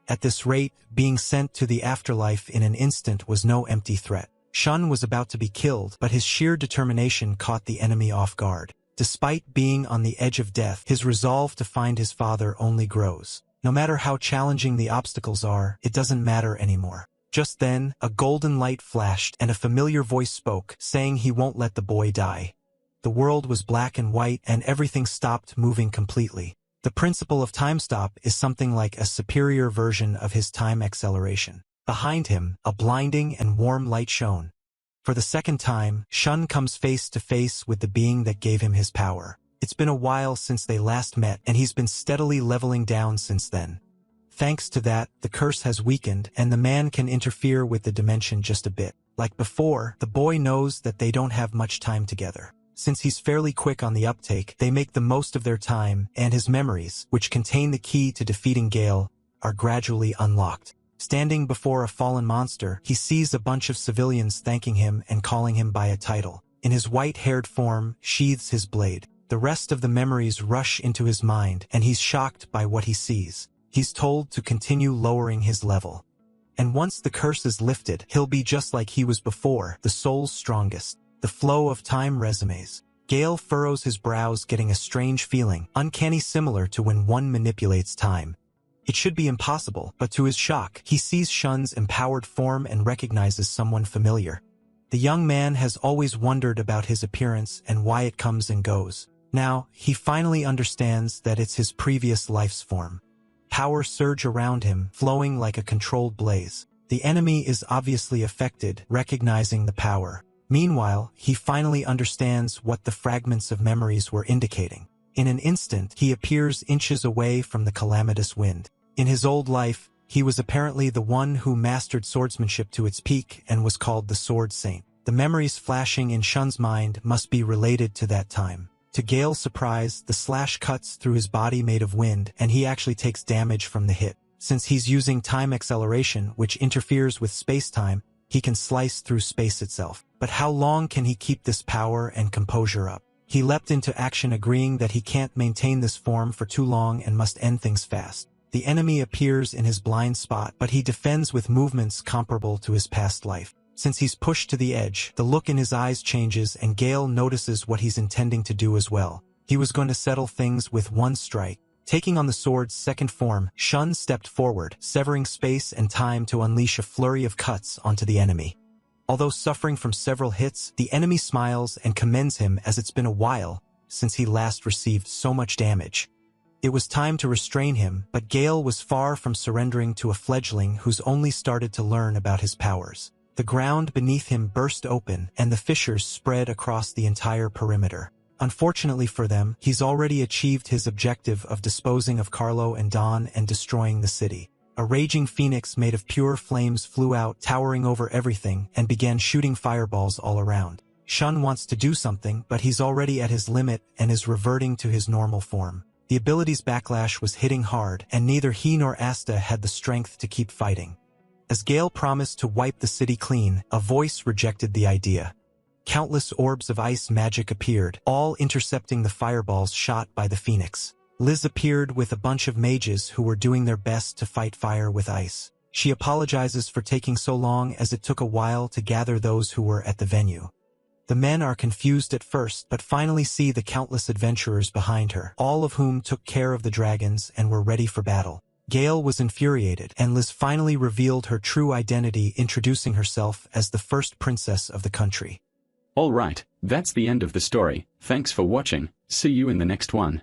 At this rate, being sent to the afterlife in an instant was no empty threat. Shun was about to be killed, but his sheer determination caught the enemy off guard. Despite being on the edge of death, his resolve to find his father only grows. No matter how challenging the obstacles are, it doesn't matter anymore. Just then, a golden light flashed and a familiar voice spoke, saying he won't let the boy die. The world was black and white and everything stopped moving completely. The principle of time stop is something like a superior version of his time acceleration. Behind him, a blinding and warm light shone. For the second time, Shun comes face to face with the being that gave him his power. It's been a while since they last met, and he's been steadily leveling down since then. Thanks to that, the curse has weakened, and the man can interfere with the dimension just a bit. Like before, the boy knows that they don't have much time together. Since he's fairly quick on the uptake, they make the most of their time, and his memories, which contain the key to defeating Gale, are gradually unlocked. Standing before a fallen monster, he sees a bunch of civilians thanking him and calling him by a title. In his white-haired form, sheathes his blade. The rest of the memories rush into his mind, and he's shocked by what he sees. He's told to continue lowering his level. And once the curse is lifted, he'll be just like he was before, the soul's strongest. The flow of time resumes. Gale furrows his brows, getting a strange feeling, uncanny similar to when one manipulates time. It should be impossible, but to his shock, he sees Shun's empowered form and recognizes someone familiar. The young man has always wondered about his appearance and why it comes and goes. Now, he finally understands that it's his previous life's form. Power surge around him, flowing like a controlled blaze. The enemy is obviously affected, recognizing the power. Meanwhile, he finally understands what the fragments of memories were indicating. In an instant, he appears inches away from the calamitous wind. In his old life, he was apparently the one who mastered swordsmanship to its peak and was called the Sword Saint. The memories flashing in Shun's mind must be related to that time. To Gale's surprise, the slash cuts through his body made of wind, and he actually takes damage from the hit. Since he's using time acceleration, which interferes with space-time, he can slice through space itself. But how long can he keep this power and composure up? He leapt into action, agreeing that he can't maintain this form for too long and must end things fast. The enemy appears in his blind spot, but he defends with movements comparable to his past life. Since he's pushed to the edge, the look in his eyes changes and Gale notices what he's intending to do as well. He was going to settle things with one strike. Taking on the sword's second form, Shun stepped forward, severing space and time to unleash a flurry of cuts onto the enemy. Although suffering from several hits, the enemy smiles and commends him, as it's been a while since he last received so much damage. It was time to restrain him, but Gale was far from surrendering to a fledgling who's only started to learn about his powers. The ground beneath him burst open, and the fissures spread across the entire perimeter. Unfortunately for them, he's already achieved his objective of disposing of Carlo and Don and destroying the city. A raging phoenix made of pure flames flew out, towering over everything, and began shooting fireballs all around. Shun wants to do something, but he's already at his limit and is reverting to his normal form. The ability's backlash was hitting hard, and neither he nor Asta had the strength to keep fighting. As Gale promised to wipe the city clean, a voice rejected the idea. Countless orbs of ice magic appeared, all intercepting the fireballs shot by the phoenix. Liz appeared with a bunch of mages who were doing their best to fight fire with ice. She apologizes for taking so long, as it took a while to gather those who were at the venue. The men are confused at first, but finally see the countless adventurers behind her, all of whom took care of the dragons and were ready for battle. Gale was infuriated, and Liz finally revealed her true identity, introducing herself as the first princess of the country. Alright, that's the end of the story. Thanks for watching. See you in the next one.